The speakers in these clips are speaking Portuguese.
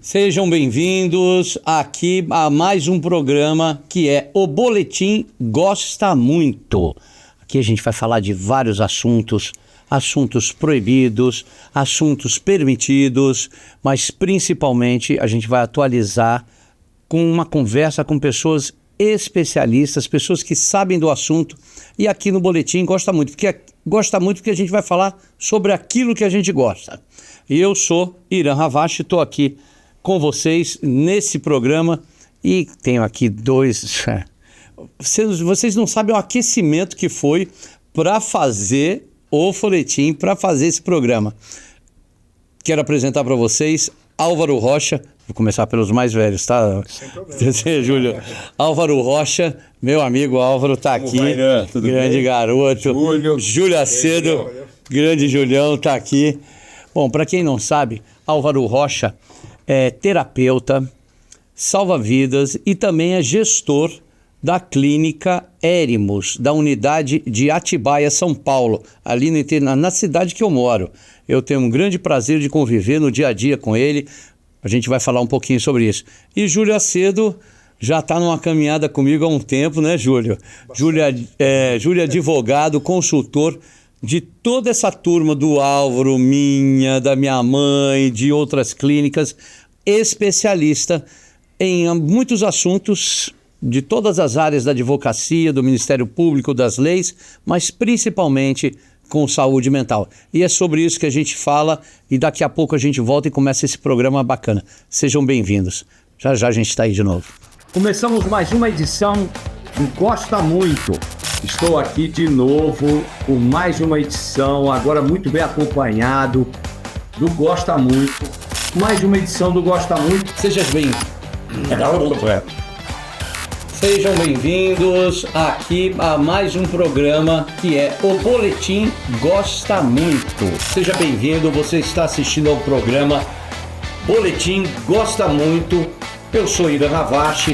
Sejam bem-vindos aqui a mais um programa que é o Boletim Gosta Muito. Aqui a gente vai falar de vários assuntos, assuntos proibidos, assuntos permitidos, mas principalmente a gente vai atualizar com uma conversa com pessoas especialistas, pessoas que sabem do assunto. E aqui no Boletim gosta muito porque a gente vai falar sobre aquilo que a gente gosta. E eu sou Irã Ravache, estou aqui com vocês nesse programa e tenho aqui dois... Vocês não sabem o aquecimento que foi para fazer o folhetim, para fazer esse programa. Quero apresentar para vocês Álvaro Rocha, vou começar pelos mais velhos, tá? Sem problema. Júlio. Álvaro Rocha, meu amigo Álvaro, tá aqui. Vai, né? Tudo grande bem? Garoto. Júlio Acedo, grande Julião, tá aqui. Bom, para quem não sabe, Álvaro Rocha é terapeuta, salva-vidas e também é gestor da clínica Érimos, da unidade de Atibaia, São Paulo, ali na cidade que eu moro. Eu tenho um grande prazer de conviver no dia a dia com ele. A gente vai falar um pouquinho sobre isso. E Júlio Acedo já está numa caminhada comigo há um tempo, né, Júlio? Júlio é advogado, consultor de toda essa turma do Álvaro, da minha mãe, de outras clínicas, especialista em muitos assuntos de todas as áreas da advocacia, do Ministério Público, das leis, mas principalmente com saúde mental. E é sobre isso que a gente fala e daqui a pouco a gente volta e começa esse programa bacana. Sejam bem-vindos. Já já a gente está aí de novo. Começamos mais uma edição do Gosta Muito. Estou aqui de novo com mais uma edição, agora muito bem acompanhado do Gosta Muito. Mais uma edição do Gosta Muito. Sejam bem-vindos aqui a mais um programa que é o Boletim Gosta Muito. Seja bem-vindo, você está assistindo ao programa Boletim Gosta Muito. Eu sou Irã Ravache.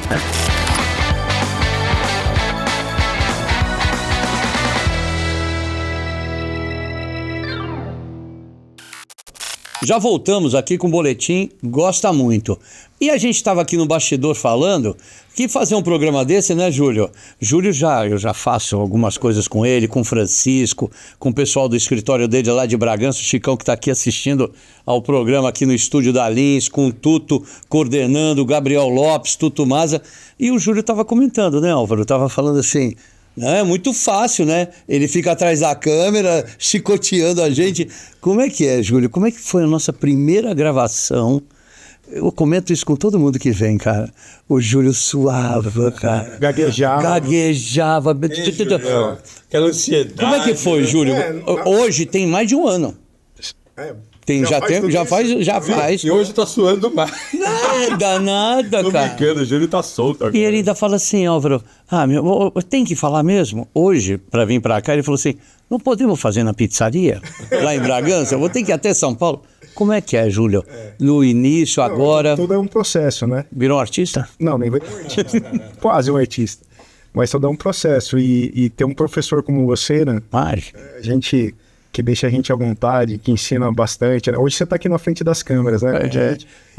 Já voltamos aqui com o Boletim Gosta Muito. E a gente estava aqui no bastidor falando que fazer um programa desse, né, Júlio? Eu já faço algumas coisas com ele, com o Francisco, com o pessoal do escritório dele lá de Bragança, o Chicão que está aqui assistindo ao programa aqui no estúdio da Lins, com o Tuto coordenando, o Gabriel Lopes, Tuto Maza. E o Júlio estava comentando, né, Álvaro? Estava falando assim... É muito fácil, né? Ele fica atrás da câmera, chicoteando a gente. Como é que é, Júlio? Como é que foi a nossa primeira gravação? Eu comento isso com todo mundo que vem, cara. O Júlio suava, cara. Gaguejava. Aquela ansiedade. Como é que foi, Júlio? Hoje tem mais de um ano. Já faz. E hoje tá suando mais. Nada, Tô cara. brincando, o Júlio tá solto agora. E ele ainda fala assim, Álvaro, tem que falar mesmo? Hoje, para vir para cá, ele falou assim, não podemos fazer na pizzaria? Lá em Bragança? Eu vou ter que ir até São Paulo. Como é que é, Júlio? No início, agora... Tudo é um processo, né? Virou um artista? Não, nem vai um artista. Quase um artista. Mas tudo é um processo. E ter um professor como você, né? Gente... que deixa a gente à vontade, que ensina bastante. Hoje você está aqui na frente das câmeras, né?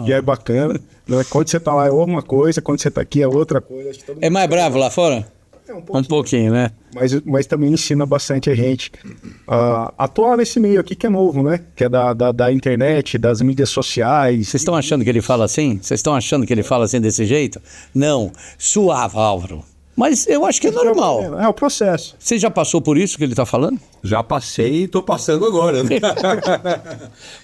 Já é bacana. Né? Quando você está lá é uma coisa, quando você está aqui é outra coisa. É mais bravo lá fora? Um pouquinho, né? Mas também ensina bastante a gente a atuar nesse meio aqui que é novo, né? Que é da internet, das mídias sociais. Vocês estão achando que ele fala assim? Vocês estão achando que ele fala assim desse jeito? Não. Suave, Álvaro. Mas eu acho que é normal. É o processo. Você já passou por isso que ele está falando? Já passei e tô passando agora, né?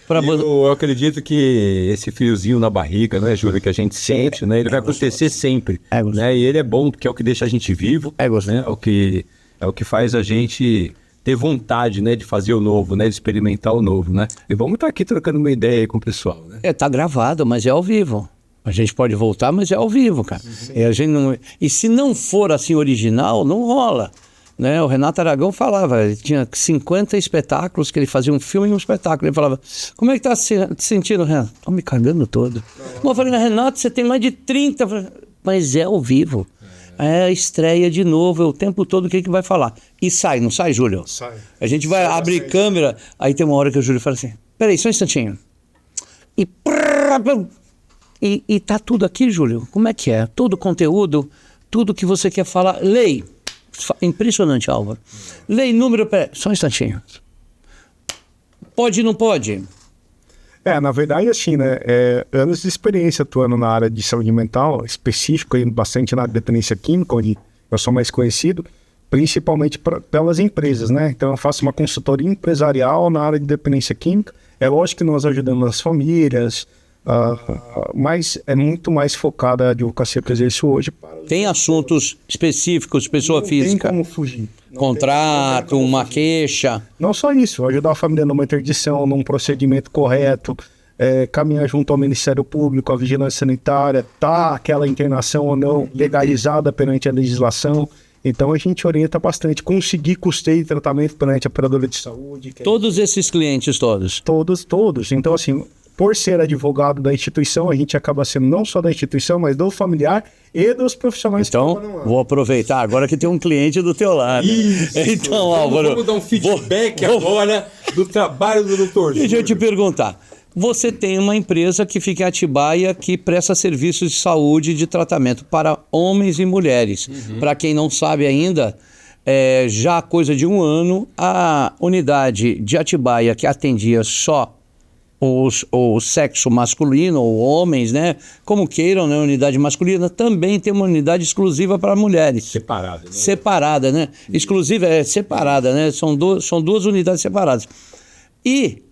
Eu acredito que esse friozinho na barriga, né, Júlio, que a gente sente, né? Ele vai acontecer sempre. Né? E ele é bom, porque é o que deixa a gente vivo. Né? É o que faz a gente ter vontade, né, de fazer o novo, né? De experimentar o novo, né? E vamos estar aqui trocando uma ideia aí com o pessoal, né? Tá gravado, mas é ao vivo. A gente pode voltar, mas é ao vivo, cara. E se não for assim original, não rola. Né? O Renato Aragão falava, ele tinha 50 espetáculos, que ele fazia um filme e um espetáculo. Ele falava, como é que tá se sentindo, Renato? Tô me cagando todo. Eu falei, Renato, você tem mais de 30. Mas é ao vivo. É a estreia de novo, é o tempo todo o que vai falar. E sai, não sai, Júlio? Sai. A gente vai abrir câmera, aí tem uma hora que o Júlio fala assim, peraí, só um instantinho. E E tá tudo aqui, Júlio? Como é que é? Todo o conteúdo, tudo que você quer falar. Lei. Impressionante, Álvaro. Lei número... Só um instantinho. Pode ou não pode? Na verdade, assim, né? Anos de experiência atuando na área de saúde mental, específico, bastante na dependência química, onde eu sou mais conhecido, principalmente pelas empresas, né? Então, eu faço uma consultoria empresarial na área de dependência química. É lógico que nós ajudamos as famílias, mas é muito mais focada a advocacia que eu exerço hoje. Tem assuntos específicos, pessoa física? Não tem como fugir. Contrato, uma queixa. Não só isso, ajudar a família numa interdição, num procedimento correto, caminhar junto ao Ministério Público, à Vigilância Sanitária, aquela internação ou não legalizada perante a legislação. Então a gente orienta bastante, conseguir custeio de tratamento perante a operadora de saúde. Todos esses clientes todos? Todos. Então assim, por ser advogado da instituição, a gente acaba sendo não só da instituição, mas do familiar e dos profissionais. Então, vou aproveitar agora que tem um cliente do teu lado. Isso. Então, Álvaro... Vamos dar um feedback agora do trabalho do doutor Júlio. Deixa eu te perguntar. Você tem uma empresa que fica em Atibaia que presta serviços de saúde e de tratamento para homens e mulheres. Para quem não sabe ainda, já há coisa de um ano, a unidade de Atibaia que atendia só o sexo masculino, ou homens, né? Como queiram, né? Unidade masculina, também tem uma unidade exclusiva para mulheres. Separada, né? Separada, né? Exclusiva separada, né? São duas unidades separadas. E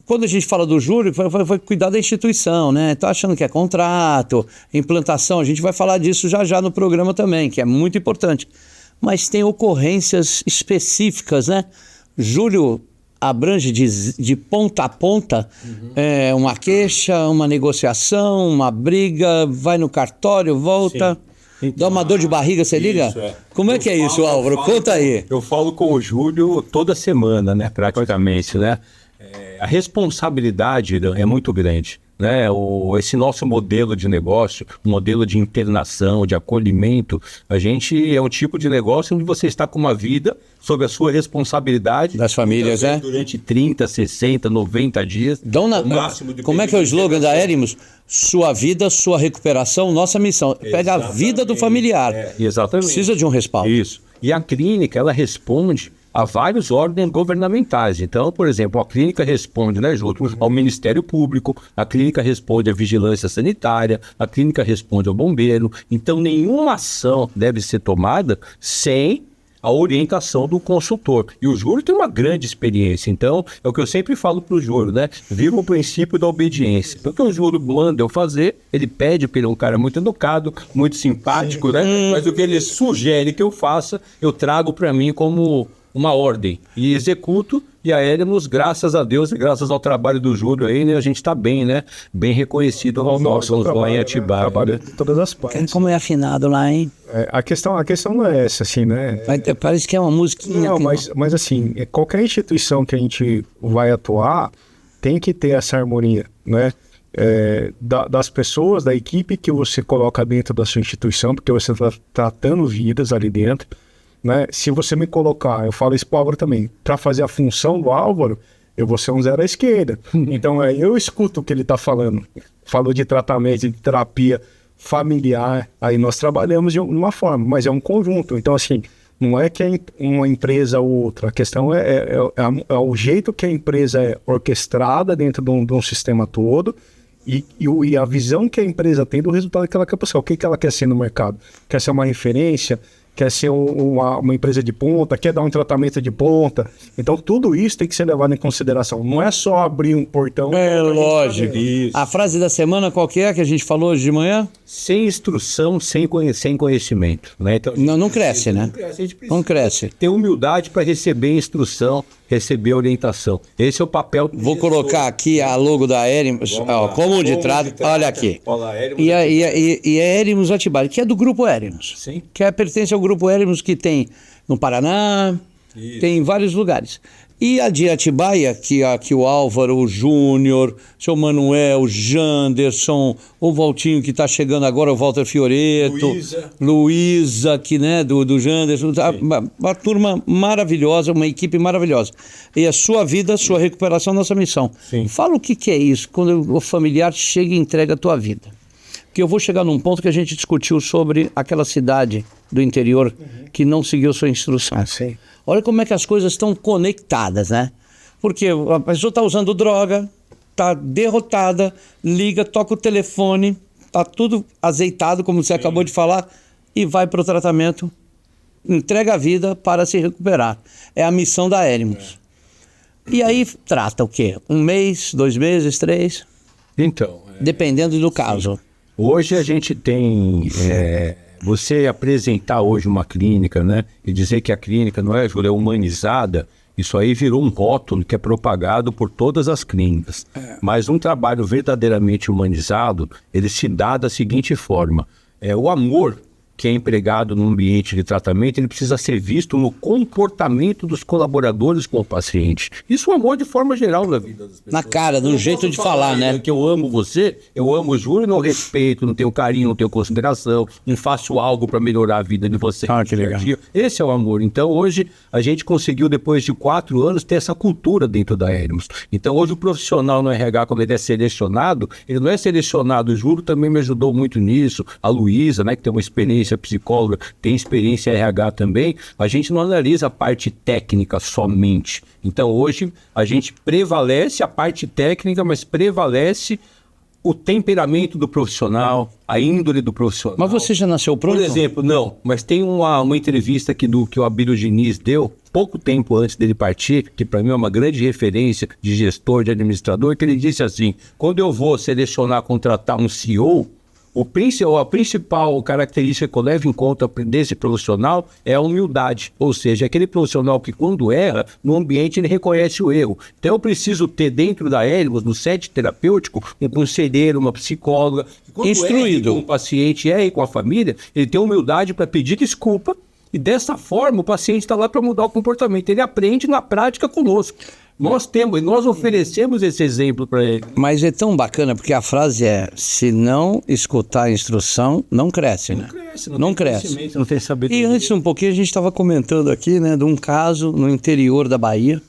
quando a gente fala do Júlio, foi cuidar da instituição, né? Tá achando que é contrato, implantação, a gente vai falar disso já no programa também, que é muito importante. Mas tem ocorrências específicas, né? Júlio abrange de ponta a ponta, uma queixa, uma negociação, uma briga, vai no cartório, volta, dá uma dor de barriga, você liga? Como é que é isso, Álvaro? Conta aí. Eu falo com o Júlio toda semana, né, praticamente, né? A responsabilidade é muito grande, né? Esse nosso modelo de negócio, modelo de internação, de acolhimento, a gente é um tipo de negócio onde você está com uma vida sob a sua responsabilidade. Das famílias, né? Durante 30, 60, 90 dias. Como é que é o slogan da Erimos? Sua vida, sua recuperação, nossa missão. Pega a vida do familiar. Exatamente. Precisa de um respaldo. Isso. E a clínica, ela responde a vários órgãos governamentais. Então, por exemplo, a clínica responde, né, Júlio, ao Ministério Público, a clínica responde à Vigilância Sanitária, a clínica responde ao bombeiro. Então, nenhuma ação deve ser tomada sem a orientação do consultor. E o Júlio tem uma grande experiência. Então, é o que eu sempre falo para o Júlio, né? Viva o princípio da obediência. Então, o que o Júlio manda eu fazer, ele pede, porque ele é um cara muito educado, muito simpático, né? Mas o que ele sugere que eu faça, eu trago para mim como uma ordem e executo. E a Erimos, graças a Deus e graças ao trabalho do Júlio aí, né, a gente está bem, né? Bem reconhecido ao nosso lá em Atibaia. Trabalho de todas as partes. Como é afinado lá, hein? A questão não é essa, assim, né? Parece que é uma musiquinha. Não, mas assim, qualquer instituição que a gente vai atuar tem que ter essa harmonia, né? Das pessoas, da equipe que você coloca dentro da sua instituição, porque você está tratando vidas ali dentro. Né? Se você me colocar, eu falo isso pro Álvaro também, para fazer a função do Álvaro, eu vou ser um zero à esquerda. Então eu escuto o que ele está falando. Falou de tratamento, de terapia familiar, aí nós trabalhamos de uma forma, mas é um conjunto. Então assim, não é que é uma empresa ou outra, a questão é o jeito que a empresa é orquestrada dentro de um sistema todo. E a visão que a empresa tem do resultado que ela quer buscar. O que ela quer ser no mercado? Quer ser uma referência? Quer ser uma empresa de ponta? Quer dar um tratamento de ponta? Então, tudo isso tem que ser levado em consideração. Não é só abrir um portão. É lógico. A frase da semana qual que é que a gente falou hoje de manhã? Sem instrução, sem conhecimento. Né? Então, não cresce, né? Não cresce. Ter humildade para receber instrução, receber orientação. Esse é o papel. Vou colocar aqui a logo da Erimos, como de trás, olha aqui. E a Erimos Atibaia, que é do Grupo Erimos. Sim. Que pertence ao Grupo Erimos, que tem no Paraná, tem em vários lugares. E a de Atibaia, que o Álvaro, o Júnior, o seu Manuel, o Janderson, o Valtinho que está chegando agora, o Walter Fioreto, Luísa, que, né, do Janderson, uma turma maravilhosa, uma equipe maravilhosa. E a sua vida, a sua recuperação, nossa missão. Sim. Fala o que é isso, quando o familiar chega e entrega a tua vida. Porque eu vou chegar num ponto que a gente discutiu sobre aquela cidade do interior que não seguiu sua instrução. Sim. Olha como é que as coisas estão conectadas, né? Porque a pessoa está usando droga, está derrotada, liga, toca o telefone, está tudo azeitado, como você acabou de falar, e vai para o tratamento, entrega a vida para se recuperar. É a missão da Herimos. E aí trata o quê? 1 mês, 2 meses, 3? Então... Dependendo do caso. Hoje a gente tem... Você apresentar hoje uma clínica, né? E dizer que a clínica não é, Júlio, é humanizada, isso aí virou um rótulo que é propagado por todas as clínicas. Mas um trabalho verdadeiramente humanizado, ele se dá da seguinte forma. O amor que é empregado no ambiente de tratamento, ele precisa ser visto no comportamento dos colaboradores com o paciente. Isso é amor de forma geral na vida das pessoas. Na cara, no jeito de falar, né? Que eu amo você, eu amo o Júlio, não respeito, não tenho carinho, não tenho consideração, não faço algo para melhorar a vida de você. Que legal. Esse é o amor. Então hoje a gente conseguiu, depois de 4 anos, ter essa cultura dentro da Herimos. Então hoje o profissional no RH, quando ele é selecionado, ele não é selecionado, o Júlio também me ajudou muito nisso, a Luísa, né, que tem uma experiência psicóloga, tem experiência em RH também, a gente não analisa a parte técnica somente. Então hoje a gente prevalece a parte técnica, mas prevalece o temperamento do profissional, a índole do profissional. Mas você já nasceu pronto? Por exemplo, não, mas tem uma entrevista que o Abílio Diniz deu pouco tempo antes dele partir, que para mim é uma grande referência de gestor, de administrador, que ele disse assim: quando eu vou selecionar, contratar um CEO, a principal característica que eu levo em conta desse profissional é a humildade, ou seja, aquele profissional que quando erra, no ambiente ele reconhece o erro. Então eu preciso ter dentro da Herimos, no set terapêutico, um conselheiro, uma psicóloga, instruído, com o paciente e com a família, ele tem humildade para pedir desculpa, e dessa forma o paciente está lá para mudar o comportamento, ele aprende na prática conosco. Nós oferecemos esse exemplo para ele. Mas é tão bacana, porque a frase é: se não escutar a instrução, não cresce, né? Não cresce. Não tem sabedoria. E antes um pouquinho a gente estava comentando aqui, né, de um caso no interior da Bahia.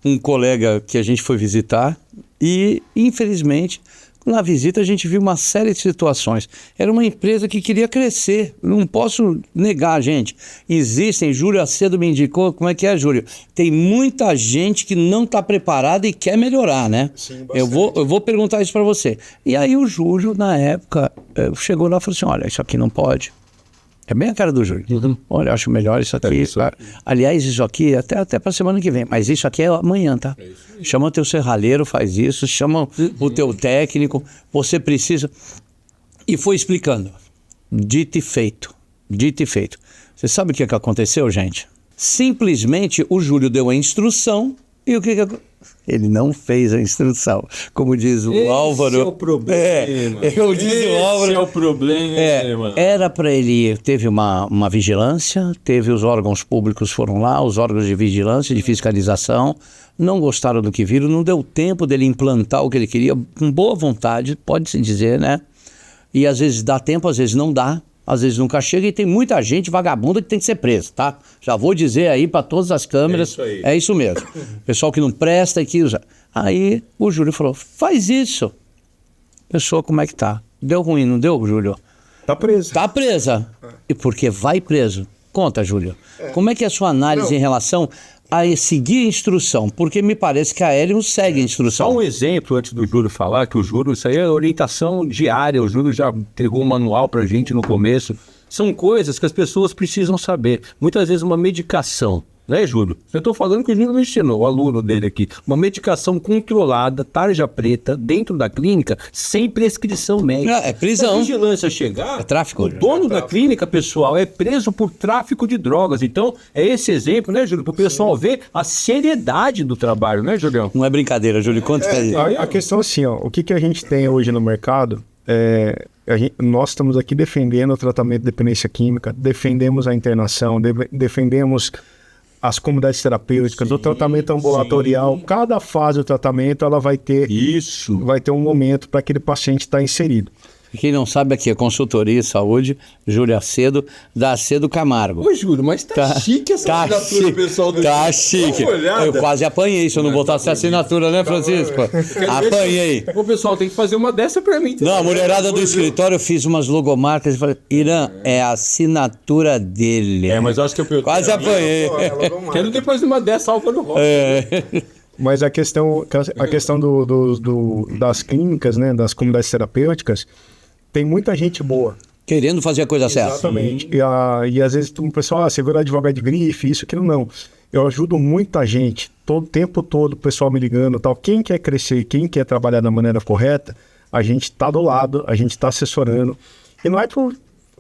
Um colega que a gente foi visitar e, infelizmente, na visita a gente viu uma série de situações. Era uma empresa que queria crescer. Não posso negar, gente. Existem, Júlio Acedo me indicou, como é que é, Júlio? Tem muita gente que não está preparada e quer melhorar, né? Sim, eu vou perguntar isso para você. E aí o Júlio, na época, chegou lá e falou assim: olha, isso aqui não pode. É bem a cara do Júlio. Olha, eu acho melhor isso aqui. Aliás, isso aqui até para semana que vem. Mas isso aqui é amanhã, tá? Chama o teu serralheiro, faz isso. Chama o teu técnico. Você precisa... E foi explicando. Dito e feito. Dito e feito. Você sabe o que aconteceu, gente? Simplesmente o Júlio deu a instrução e o que ele não fez a instrução. Como diz o Álvaro... Esse é o problema. Esse é o problema. Era para ele... Teve uma vigilância, teve os órgãos públicos foram lá, os órgãos de vigilância, de fiscalização, não gostaram do que viram, não deu tempo dele implantar o que ele queria, com boa vontade, pode-se dizer, né? E às vezes dá tempo, às vezes não dá. Às vezes nunca chega e tem muita gente vagabunda que tem que ser presa, tá? Já vou dizer aí para todas as câmeras, é isso mesmo. Pessoal que não presta e que usa. Aí o Júlio falou: faz isso. Pessoa, como é que tá? Deu ruim, não deu, Júlio? Tá presa. Tá presa. E porque vai preso. Conta, Júlio. Como é que é a sua análise em relação a seguir a instrução? Porque me parece que a Herimos segue a instrução. Só um exemplo antes do Júlio falar, que o Júlio, isso aí é orientação diária, o Júlio já entregou um manual pra gente no começo. São coisas que as pessoas precisam saber. Muitas vezes uma medicação, né, Júlio? Eu estou falando que o Júlio me ensinou, o aluno dele aqui. Uma medicação controlada, tarja preta, dentro da clínica, sem prescrição médica. É prisão. Se a vigilância chegar, é tráfico. O dono da clínica, pessoal, é preso por tráfico de drogas. Então, é esse exemplo, né, Júlio? Para o pessoal ver a seriedade do trabalho, né, Julião? Não é brincadeira, Júlio. Conta aí. A questão é assim, ó, o que a gente tem hoje no mercado nós estamos aqui defendendo o tratamento de dependência química, defendemos a internação, defendemos as comunidades terapêuticas, o tratamento ambulatorial, cada fase do tratamento ela vai ter um momento para aquele paciente estar inserido. Quem não sabe aqui, é consultoria e saúde, Júlio Acedo, da Acedo Camargo. Ô, Júlio, mas tá chique essa assinatura do pessoal do Tá chique. Eu quase apanhei se eu não botasse a assinatura, né, Francisco? Apanhei. O pessoal tem que fazer uma dessa pra mim. Não, a mulherada do escritório, eu fiz umas logomarcas e falei, Irã, é a assinatura dele. Mas eu acho que eu quase apanhei. Quero depois de uma dessa, Álvaro Rocha. Mas a questão das clínicas, né, das comunidades terapêuticas, tem muita gente boa. Querendo fazer a coisa certa. Exatamente. E às vezes o pessoal, você vira advogado de grife, isso, aquilo, não. Eu ajudo muita gente, todo o tempo todo, o pessoal me ligando, tal. Quem quer crescer, quem quer trabalhar da maneira correta, a gente está do lado, a gente está assessorando. E não é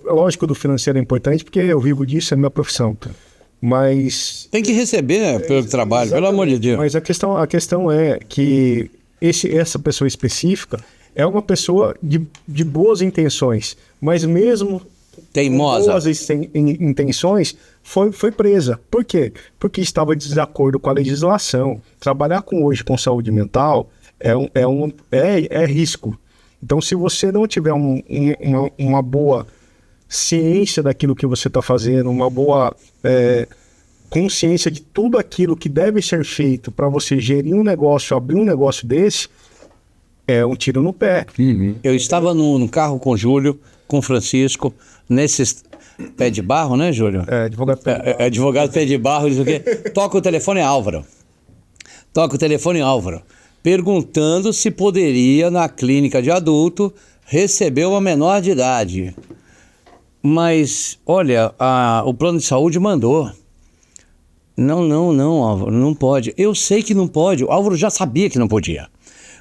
lógico, do financeiro é importante, porque eu vivo disso, é minha profissão. Mas... Tem que receber pelo trabalho, pelo amor de Deus. Mas a questão é que essa pessoa específica é uma pessoa de boas intenções, mas mesmo teimosa, com boas intenções, foi presa. Por quê? Porque estava de desacordo com a legislação. Trabalhar hoje com saúde mental é risco. Então, se você não tiver uma boa ciência daquilo que você está fazendo, uma boa consciência de tudo aquilo que deve ser feito para você gerir um negócio, abrir um negócio desse, é um tiro no pé. Eu estava no carro com o Júlio, com o Francisco, nesses pé de barro, né, Júlio? Advogado pé de barro. Advogado pé de barro, diz o quê? Toca o telefone, Álvaro. Perguntando se poderia, na clínica de adulto, receber uma menor de idade. Mas, olha, o plano de saúde mandou. Não, Álvaro, não pode. Eu sei que não pode, o Álvaro já sabia que não podia.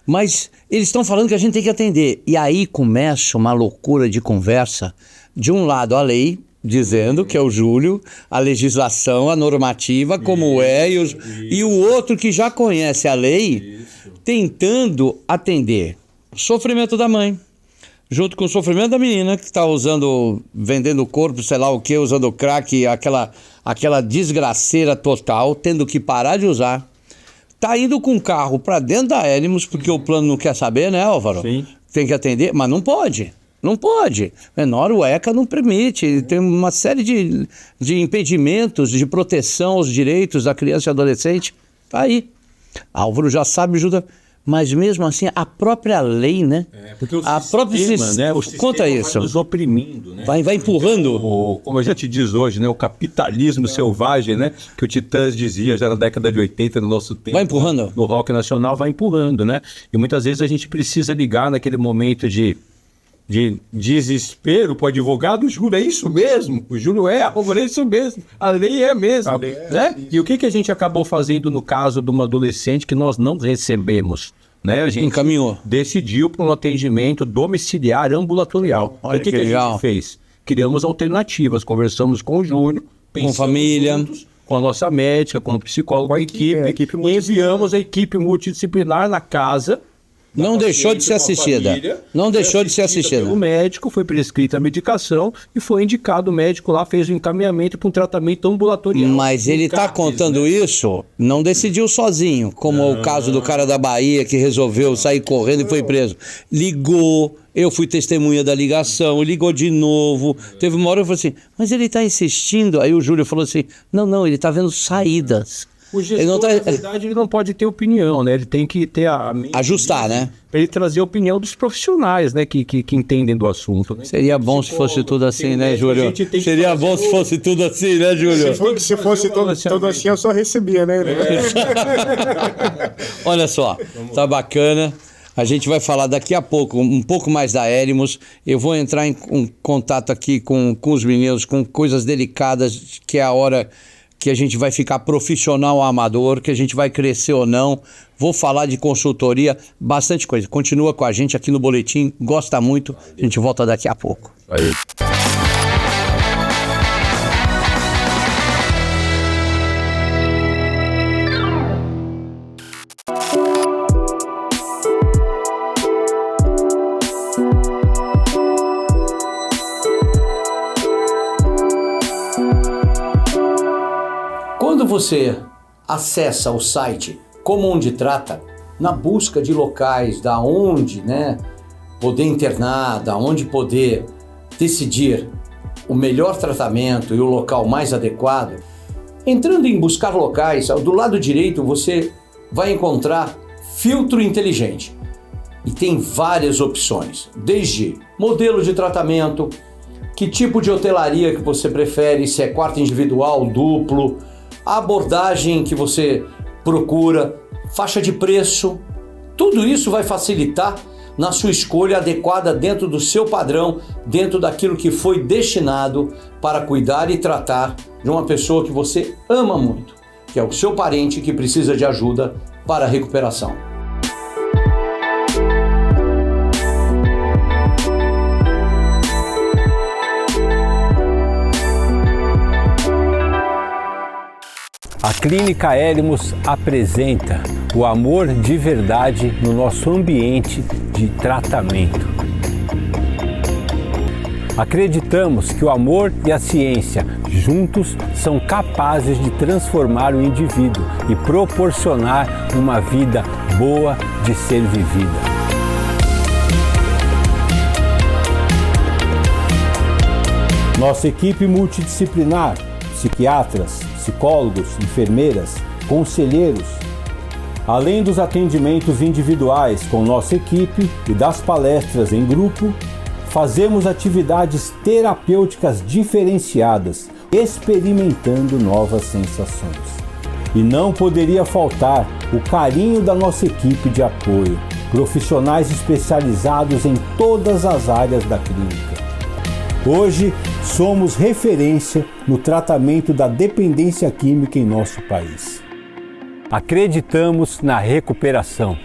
Mas eles estão falando que a gente tem que atender. E aí começa uma loucura de conversa. De um lado a lei, dizendo que é o Júlio, a legislação, a normativa, como e o outro que já conhece a lei, tentando atender o sofrimento da mãe, junto com o sofrimento da menina que está vendendo o corpo, sei lá o que, usando crack, aquela desgraceira total, tendo que parar de usar. Tá indo com o carro para dentro da Elemos, porque o plano não quer saber, né, Álvaro? Sim. Tem que atender, mas não pode. Não pode. Menor, o ECA não permite. Tem uma série de impedimentos de proteção aos direitos da criança e adolescente. Tá aí. Álvaro já sabe, ajuda. Mas mesmo assim, a própria lei, né? Porque o sistema, né? O sistema conta isso. Vai nos oprimindo, né? Vai empurrando. Como a gente diz hoje, né? O capitalismo selvagem, né? Que o Titãs dizia já na década de 80, no nosso tempo. Vai empurrando. No rock nacional, vai empurrando, né? E muitas vezes a gente precisa ligar naquele momento de desespero para o advogado. O Júlio é isso mesmo, o Júlio é isso mesmo, a lei é mesmo, né? E o que a gente acabou fazendo no caso de uma adolescente que nós não recebemos, né? A gente encaminhou, decidiu para um atendimento domiciliar ambulatorial. Olha, o que a gente fez? Criamos alternativas, conversamos com o Júlio, com família, juntos, com a nossa médica, com o psicólogo, com a equipe e enviamos a equipe multidisciplinar na casa. Não deixou de ser assistida. Não deixou de ser assistida. O médico, foi prescrita a medicação e foi indicado, o médico lá fez o encaminhamento para um tratamento ambulatorial. Mas ele está contando isso, não decidiu sozinho, como o caso do cara da Bahia que resolveu sair correndo e foi preso. Ligou, eu fui testemunha da ligação, ligou de novo. Teve uma hora que eu falei assim, mas ele está insistindo. Aí o Júlio falou assim, não, ele está vendo saídas. O gestor, na verdade, ele não pode ter opinião, né? Ele tem que ter ajustar, né? Para ele trazer a opinião dos profissionais, né? Que entendem do assunto, né? Seria bom se fosse tudo assim, né, Júlio? Seria bom se fosse tudo assim, né, Júlio? Se fosse tudo assim, eu só recebia, né? Olha só, tá bacana. A gente vai falar daqui a pouco, um pouco mais da Elemos. Eu vou entrar em contato aqui com os meninos, com coisas delicadas, que é a hora que a gente vai ficar profissional ou amador, que a gente vai crescer ou não. Vou falar de consultoria, bastante coisa. Continua com a gente aqui no Boletim, gosta muito. A gente volta daqui a pouco. Aí. você acessa o site Como Onde Trata, na busca de locais da onde, né, poder internar, da onde poder decidir o melhor tratamento e o local mais adequado, entrando em buscar locais, do lado direito você vai encontrar filtro inteligente. E tem várias opções, desde modelo de tratamento, que tipo de hotelaria que você prefere, se é quarto individual, duplo, a abordagem que você procura, faixa de preço, tudo isso vai facilitar na sua escolha adequada dentro do seu padrão, dentro daquilo que foi destinado para cuidar e tratar de uma pessoa que você ama muito, que é o seu parente que precisa de ajuda para a recuperação. A Clínica Heremos apresenta o amor de verdade no nosso ambiente de tratamento. Acreditamos que o amor e a ciência juntos são capazes de transformar o indivíduo e proporcionar uma vida boa de ser vivida. Nossa equipe multidisciplinar, psiquiatras, psicólogos, enfermeiras, conselheiros, além dos atendimentos individuais com nossa equipe e das palestras em grupo, fazemos atividades terapêuticas diferenciadas, experimentando novas sensações. E não poderia faltar o carinho da nossa equipe de apoio, profissionais especializados em todas as áreas da clínica. Hoje, somos referência no tratamento da dependência química em nosso país. Acreditamos na recuperação.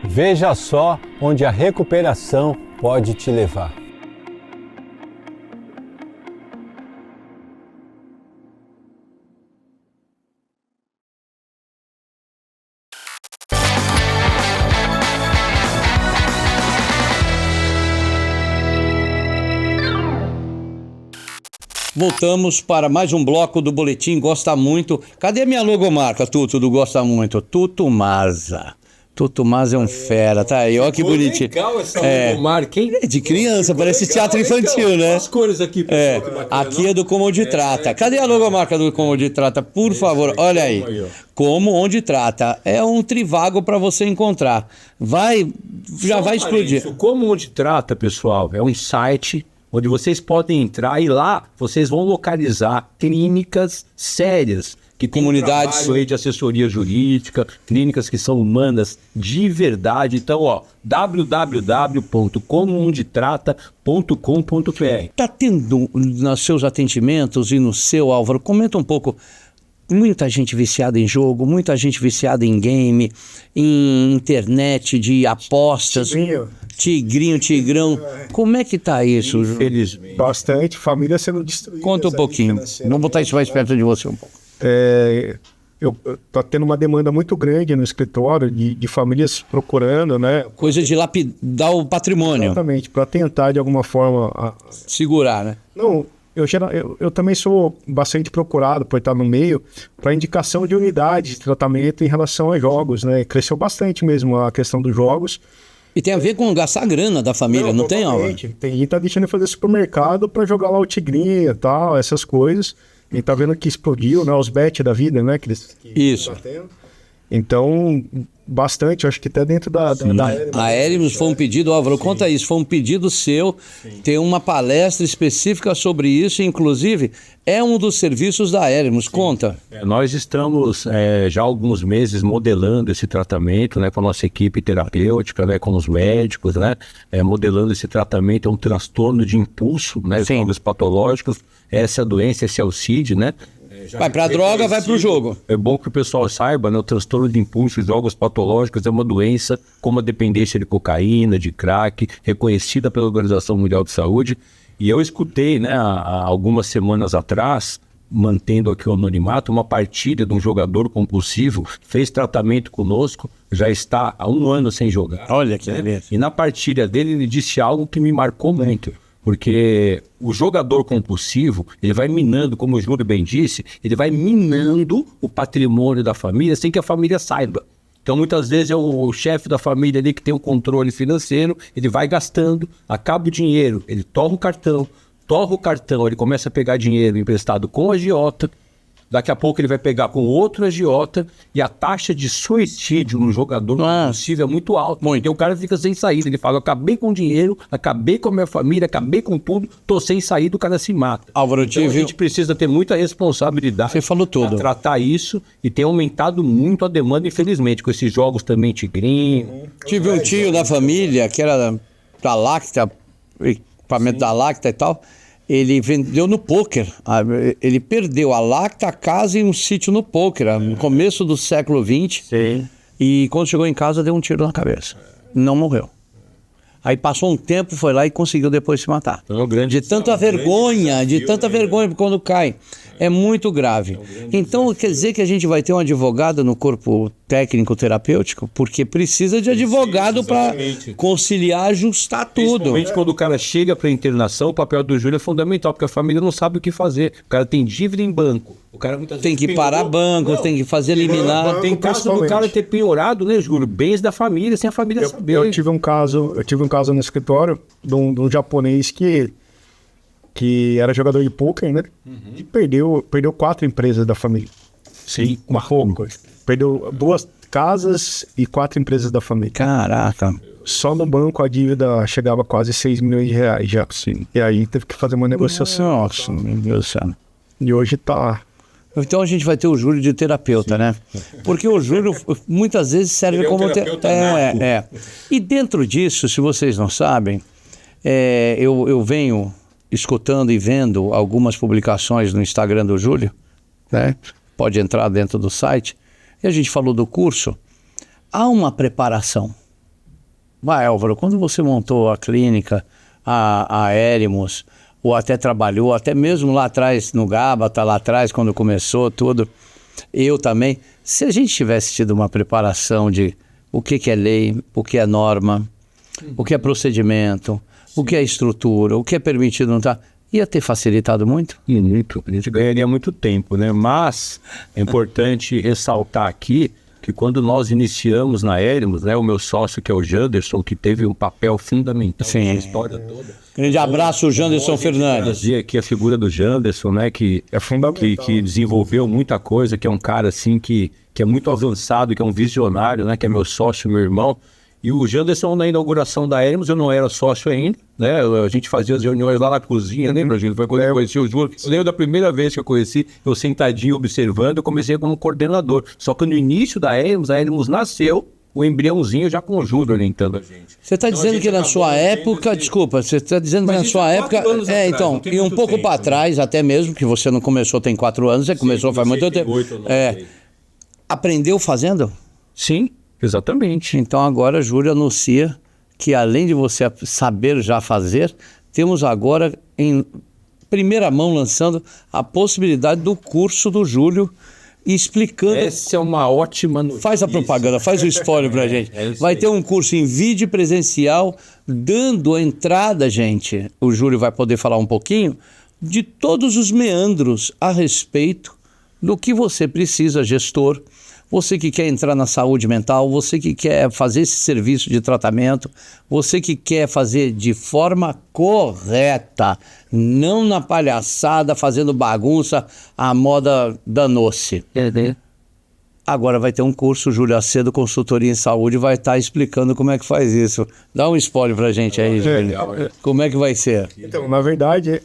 Veja só onde a recuperação pode te levar. Voltamos para mais um bloco do Boletim Gosta Muito. Cadê a minha logomarca, Tuto, do Gosta Muito? Tuto Maza. Tuto Maza é um fera, tá aí, ó que bonitinho. Legal essa logomarca, hein? É de criança, parece teatro infantil, né? As cores aqui, pessoal, que bacana, aqui é do Como Onde Trata. Cadê a logomarca do Como Onde Trata? Por favor, olha aí. Como Onde Trata. É um trivago para você encontrar. Já vai explodir. O Como Onde Trata, pessoal, é um site onde vocês podem entrar e lá vocês vão localizar clínicas sérias, que tem comunidades trabalho aí de assessoria jurídica, clínicas que são humanas de verdade. Então, ó, www.comoondetrata.com.br. Tá tendo nos seus atendimentos e no seu, Álvaro, comenta um pouco. Muita gente viciada em jogo, muita gente viciada em game, em internet de apostas. Tigrinho, tigrão. Como é que tá isso? Infelizmente. Bastante, família sendo destruída. Conta um pouquinho. Vamos botar isso mais perto de você um pouco. Eu tô tendo uma demanda muito grande no escritório de famílias procurando, né? Coisa de lapidar o patrimônio. Exatamente, para tentar de alguma forma... segurar, né? Não, eu também sou bastante procurado por estar no meio para indicação de unidades de tratamento em relação a jogos, né? Cresceu bastante mesmo a questão dos jogos. E tem a ver com gastar a grana da família, não tem, Álvaro? Tem gente que tá deixando de fazer supermercado para jogar lá o tigrinho e tal, essas coisas. E tá vendo que explodiu, né? Os bet da vida, né? Isso. Tá tendo. Então, bastante, acho que até dentro da a Heremos foi um pedido, Álvaro, conta isso, foi um pedido seu, ter uma palestra específica sobre isso, inclusive é um dos serviços da Heremos, conta. Nós estamos já há alguns meses modelando esse tratamento, né, com a nossa equipe terapêutica, né, com os médicos, né, modelando esse tratamento, é um transtorno de impulso, né, os jogos patológicos, essa doença, esse é o CID, né. Vai pra droga, vai pro jogo. É bom que o pessoal saiba, né? O transtorno de impulso e jogos patológicos é uma doença como a dependência de cocaína, de crack, reconhecida pela Organização Mundial de Saúde. E eu escutei, né, há algumas semanas atrás, mantendo aqui o anonimato, uma partilha de um jogador compulsivo, fez tratamento conosco, já está há 1 ano sem jogar. Olha que beleza. E na partilha dele ele disse algo que me marcou muito. Porque o jogador compulsivo, ele vai minando, como o Júlio bem disse, ele vai minando o patrimônio da família sem que a família saiba. Então, muitas vezes é o chefe da família ali que tem o controle financeiro, ele vai gastando, acaba o dinheiro, ele torra o cartão, ele começa a pegar dinheiro emprestado com o agiota, daqui a pouco ele vai pegar com outro agiota, e a taxa de suicídio no jogador compulsivo é muito alta. Então o cara fica sem saída, ele fala, eu acabei com o dinheiro, acabei com a minha família, acabei com tudo, tô sem saída, o cara se mata. Álvaro, então a gente precisa ter muita responsabilidade. Você falou tudo. Pra tratar isso, e tem aumentado muito a demanda, infelizmente, com esses jogos também tigrinho. Tive um tio da família que era da Lacta, equipamento da Lacta e tal. Ele vendeu no pôquer. Ele perdeu a Lacta, a casa e um sítio no pôquer, no começo do século XX. Sim. E quando chegou em casa, deu um tiro na cabeça. Não morreu. Aí passou um tempo, foi lá e conseguiu depois se matar. De tanta vergonha, quando cai. É muito grave. Então quer dizer que a gente vai ter um advogado no corpo técnico terapêutico, porque precisa de advogado para conciliar, ajustar tudo. Principalmente quando o cara chega para internação, o papel do Júlio é fundamental, porque a família não sabe o que fazer. O cara tem dívida em banco. O cara muitas vezes tem que parar banco, tem que fazer eliminar. Tem caso do cara ter piorado, né, Júlio? Bens da família, sem a família saber. Eu tive um caso no escritório de um japonês que era jogador de pôquer, né? E perdeu 4 empresas da família. Sim. Perdeu 2 casas e 4 empresas da família. Caraca. Só no banco a dívida chegava a quase 6 milhões de reais já. Sim. E aí teve que fazer uma negociação. Nossa, meu Deus do céu. E hoje tá... Então a gente vai ter o Júlio de terapeuta, né? Porque o Júlio muitas vezes serve como... E dentro disso, se vocês não sabem, eu venho escutando e vendo algumas publicações no Instagram do Júlio, né? Pode entrar dentro do site. E a gente falou do curso. Há uma preparação. Vai, Álvaro, quando você montou a clínica, a Éremos, ou até trabalhou, até mesmo lá atrás, no Gabata, lá atrás, quando começou tudo, eu também, se a gente tivesse tido uma preparação de o que é lei, o que é norma, o que é procedimento, o que é estrutura, o que é permitido não tá, ia ter facilitado muito? Muito. A gente ganharia muito tempo, né? Mas é importante ressaltar aqui que quando nós iniciamos na Éremos, né, o meu sócio, que é o Janderson, que teve um papel fundamental nessa história toda. Grande abraço, Janderson Fernandes. Trazia aqui a figura do Janderson, né, que é fundamental, que desenvolveu muita coisa, que é um cara assim que é muito avançado, que é um visionário, né, que é meu sócio, meu irmão. E o Janderson, na inauguração da Éremos, eu não era sócio ainda, né? A gente fazia as reuniões lá na cozinha, lembra, gente? Foi quando eu conheci o Júlio. Eu lembro da primeira vez que eu conheci, eu sentadinho observando, eu comecei como coordenador. Só que no início da Éremos nasceu o embriãozinho já com o Júlio orientando a gente. Você está dizendo que na sua época, desculpa, você está dizendo que na sua época, então, e um pouco para trás, até mesmo, que você não começou tem 4 anos, você começou faz muito tempo. Aprendeu fazendo? Sim. Exatamente. Então agora Júlio anuncia que além de você saber já fazer, temos agora em primeira mão lançando a possibilidade do curso do Júlio explicando... Essa é uma ótima notícia. Faz a propaganda, faz o spoiler pra gente. Vai ter um curso em vídeo presencial, dando a entrada, gente. O Júlio vai poder falar um pouquinho de todos os meandros a respeito do que você precisa, gestor. Você que quer entrar na saúde mental, você que quer fazer esse serviço de tratamento, você que quer fazer de forma correta, não na palhaçada, fazendo bagunça, a moda danou-se. Agora vai ter um curso, Júlio Acedo, Consultoria em Saúde, vai estar explicando como é que faz isso. Dá um spoiler pra gente aí, Júlio. Como é que vai ser? Então, na verdade,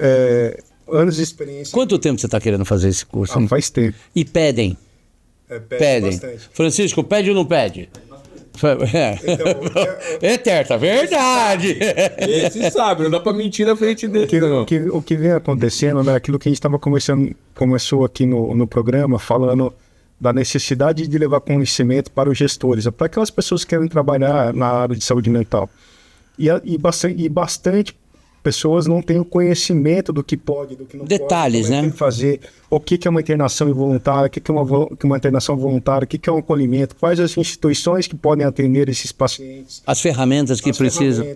anos de experiência... Quanto tempo você está querendo fazer esse curso? Faz tempo. E pedem? Pedem. Bastante. Francisco, pede ou não pede? É terta, verdade. Esse sabe, não dá pra mentir na frente dele. O que vem acontecendo, né, aquilo que a gente estava começou aqui no programa, falando da necessidade de levar conhecimento para os gestores, para aquelas pessoas que querem trabalhar na área de saúde mental. E bastante pessoas não têm o conhecimento do que pode, do que não detalhes, pode, né? Fazer, o que é uma internação involuntária, o que é uma internação voluntária, o que é um acolhimento, quais as instituições que podem atender esses pacientes. As ferramentas que precisam.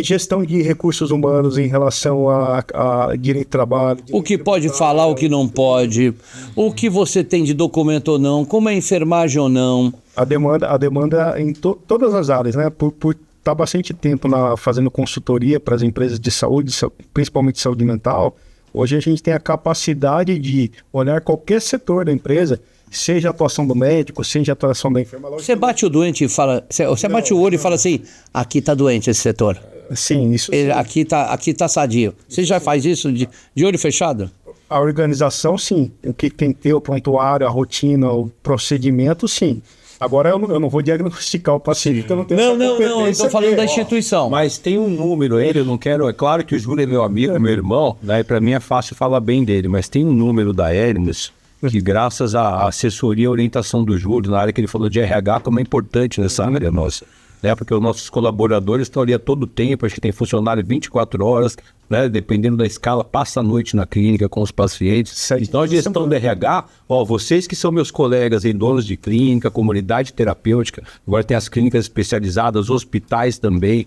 Gestão de recursos humanos em relação a direito de trabalho. O que pode falar, o que não pode, o que você tem de documento ou não, como é enfermagem ou não. A demanda em todas as áreas, né? Por estar bastante tempo fazendo consultoria para as empresas de saúde, principalmente saúde mental, hoje a gente tem a capacidade de olhar qualquer setor da empresa, seja a atuação do médico, seja a atuação da enfermagem. Você bate o doente e fala, você bate o olho e fala assim, aqui está doente esse setor. Sim, isso sim. Aqui tá sadio. Você já faz isso de olho fechado? A organização, sim. O que tem que ter, o prontuário, a rotina, o procedimento, sim. Agora eu não vou diagnosticar o paciente, porque eu não tenho Não, eu estou falando da instituição. Mas tem um número, eu não quero... É claro que o Júlio é meu amigo, é meu irmão, né? Para mim é fácil falar bem dele, mas tem um número da Hermes que graças à assessoria e orientação do Júlio, na área que ele falou de RH, como é importante nessa área nossa. Né, porque os nossos colaboradores estão ali a todo tempo, acho que tem funcionário 24 horas, né, dependendo da escala, passa a noite na clínica com os pacientes. Então a gestão do RH, vocês que são meus colegas em donos de clínica, comunidade terapêutica, agora tem as clínicas especializadas, hospitais também,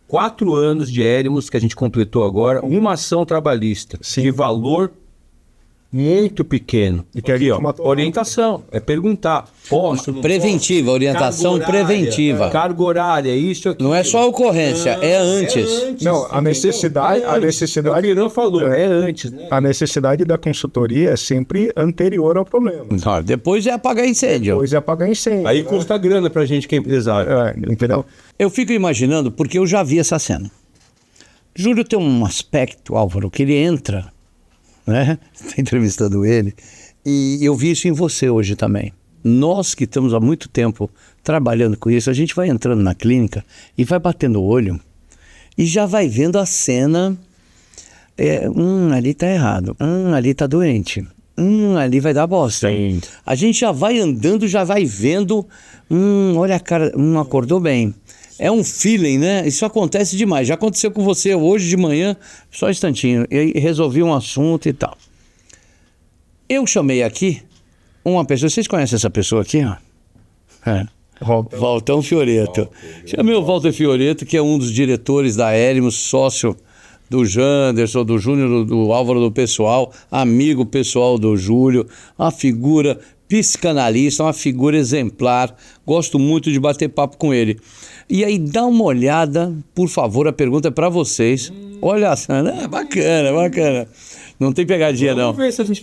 4 anos de Hermes que a gente completou agora, uma ação trabalhista de valor muito pequeno. E aqui, orientação, é perguntar. Posso? Preventiva, orientação preventiva. Carga horária, isso aqui. Não é só a ocorrência, é antes. Não, a necessidade... O Irã falou, é antes. Né? A necessidade da consultoria é sempre anterior ao problema. Não, depois é apagar incêndio. Aí custa grana pra gente que é empresário. Entendeu? Eu fico imaginando, porque eu já vi essa cena. Júlio tem um aspecto, Álvaro, que ele entra... né? Está entrevistando ele, e eu vi isso em você hoje também. Nós que estamos há muito tempo trabalhando com isso, a gente vai entrando na clínica e vai batendo o olho e já vai vendo a cena, ali tá errado, ali tá doente, ali vai dar bosta. Sim. A gente já vai andando, já vai vendo, olha a cara, acordou bem. É um feeling, né? Isso acontece demais. Já aconteceu com você hoje de manhã, só um instantinho. Eu resolvi um assunto e tal. Eu chamei aqui uma pessoa. Vocês conhecem essa pessoa aqui? Valtão Fioreto. Chamei o Walter Fioreto, que é um dos diretores da Hermes, sócio do Janderson, do Júnior, do Álvaro do pessoal, amigo pessoal do Júlio, uma figura psicanalista, uma figura exemplar. Gosto muito de bater papo com ele. E aí, dá uma olhada, por favor, a pergunta é para vocês. Olha só, bacana. Não tem pegadinha, não.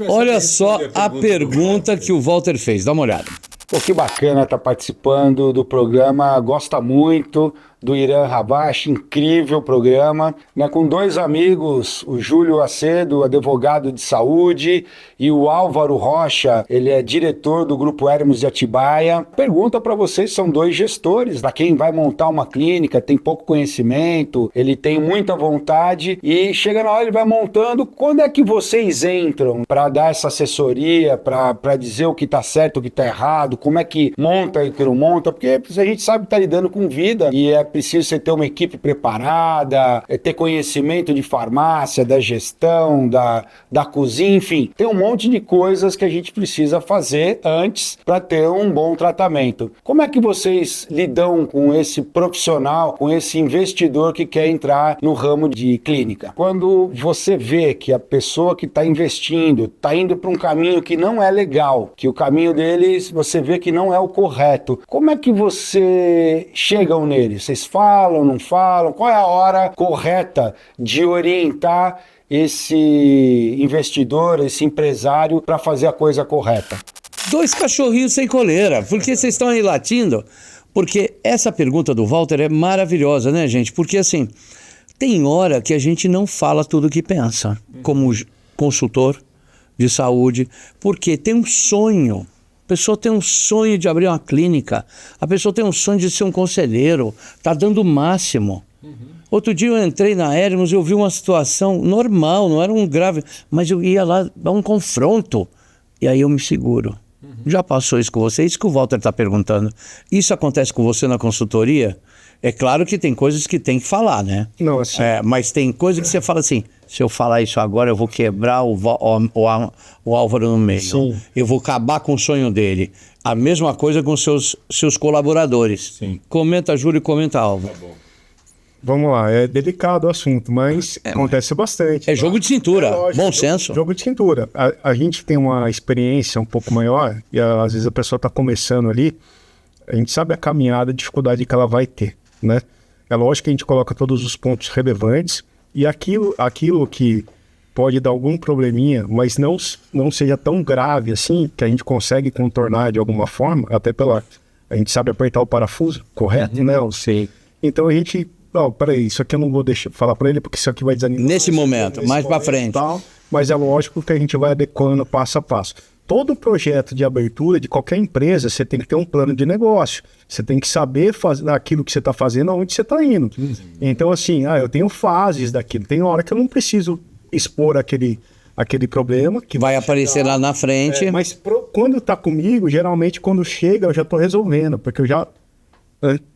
Olha só a pergunta que o Walter fez, dá uma olhada. Pô, que bacana estar participando do programa, gosta muito do Irã Ravache, incrível programa, né, com 2 amigos, o Júlio Acedo, advogado de saúde, e o Álvaro Rocha, ele é diretor do Grupo Hermes de Atibaia. Pergunta para vocês, são 2 gestores, para quem vai montar uma clínica, tem pouco conhecimento, ele tem muita vontade, e chega na hora ele vai montando. Quando é que vocês entram para dar essa assessoria, para dizer o que está certo, o que está errado, como é que monta e o que não monta? Porque a gente sabe que está lidando com vida, e é preciso você ter uma equipe preparada, ter conhecimento de farmácia, da gestão, da cozinha, enfim. Tem um monte de coisas que a gente precisa fazer antes para ter um bom tratamento. Como é que vocês lidam com esse profissional, com esse investidor que quer entrar no ramo de clínica? Quando você vê que a pessoa que está investindo está indo para um caminho que não é legal, que o caminho deles você vê que não é o correto, como é que você chegam neles? Vocês falam, não falam? Qual é a hora correta de orientar esse investidor, esse empresário para fazer a coisa correta? 2 cachorrinhos sem coleira. Por que vocês estão aí latindo? Porque essa pergunta do Walter é maravilhosa, né, gente? Porque assim, tem hora que a gente não fala tudo o que pensa, como consultor de saúde, porque tem um sonho. A pessoa tem um sonho de abrir uma clínica, a pessoa tem um sonho de ser um conselheiro, está dando o máximo. Outro dia eu entrei na Hermes e eu vi uma situação normal, não era um grave, mas eu ia lá dar um confronto, e aí eu me seguro. Já passou isso com você? Isso que o Walter está perguntando. Isso acontece com você na consultoria? É claro que tem coisas que tem que falar, né? Não, assim... mas tem coisa que você fala assim, se eu falar isso agora, eu vou quebrar o Álvaro no meio. Sim. Eu vou acabar com o sonho dele. A mesma coisa com seus colaboradores. Sim. Comenta, Júlio, e comenta, Álvaro. Tá bom. Vamos lá, é delicado o assunto, mas acontece bastante. É jogo de cintura, lógico, bom senso. Jogo de cintura. A gente tem uma experiência um pouco maior, e às vezes a pessoa está começando ali, a gente sabe a caminhada, a dificuldade que ela vai ter, né? É lógico que a gente coloca todos os pontos relevantes, e aquilo que pode dar algum probleminha, mas não seja tão grave assim, que a gente consegue contornar de alguma forma, até a gente sabe apertar o parafuso, correto, né? Sim. Então a gente... Não, peraí, isso aqui eu não vou deixar falar para ele, porque isso aqui vai desanimar. Nesse momento, mais para frente. Tal, mas é lógico que a gente vai adequando passo a passo. Todo projeto de abertura de qualquer empresa, você tem que ter um plano de negócio. Você tem que saber fazer aquilo que você está fazendo, aonde você está indo. Então, assim, eu tenho fases daquilo. Tem hora que eu não preciso expor aquele problema. Que vai aparecer lá na frente. Mas quando está comigo, geralmente quando chega, eu já estou resolvendo, porque eu já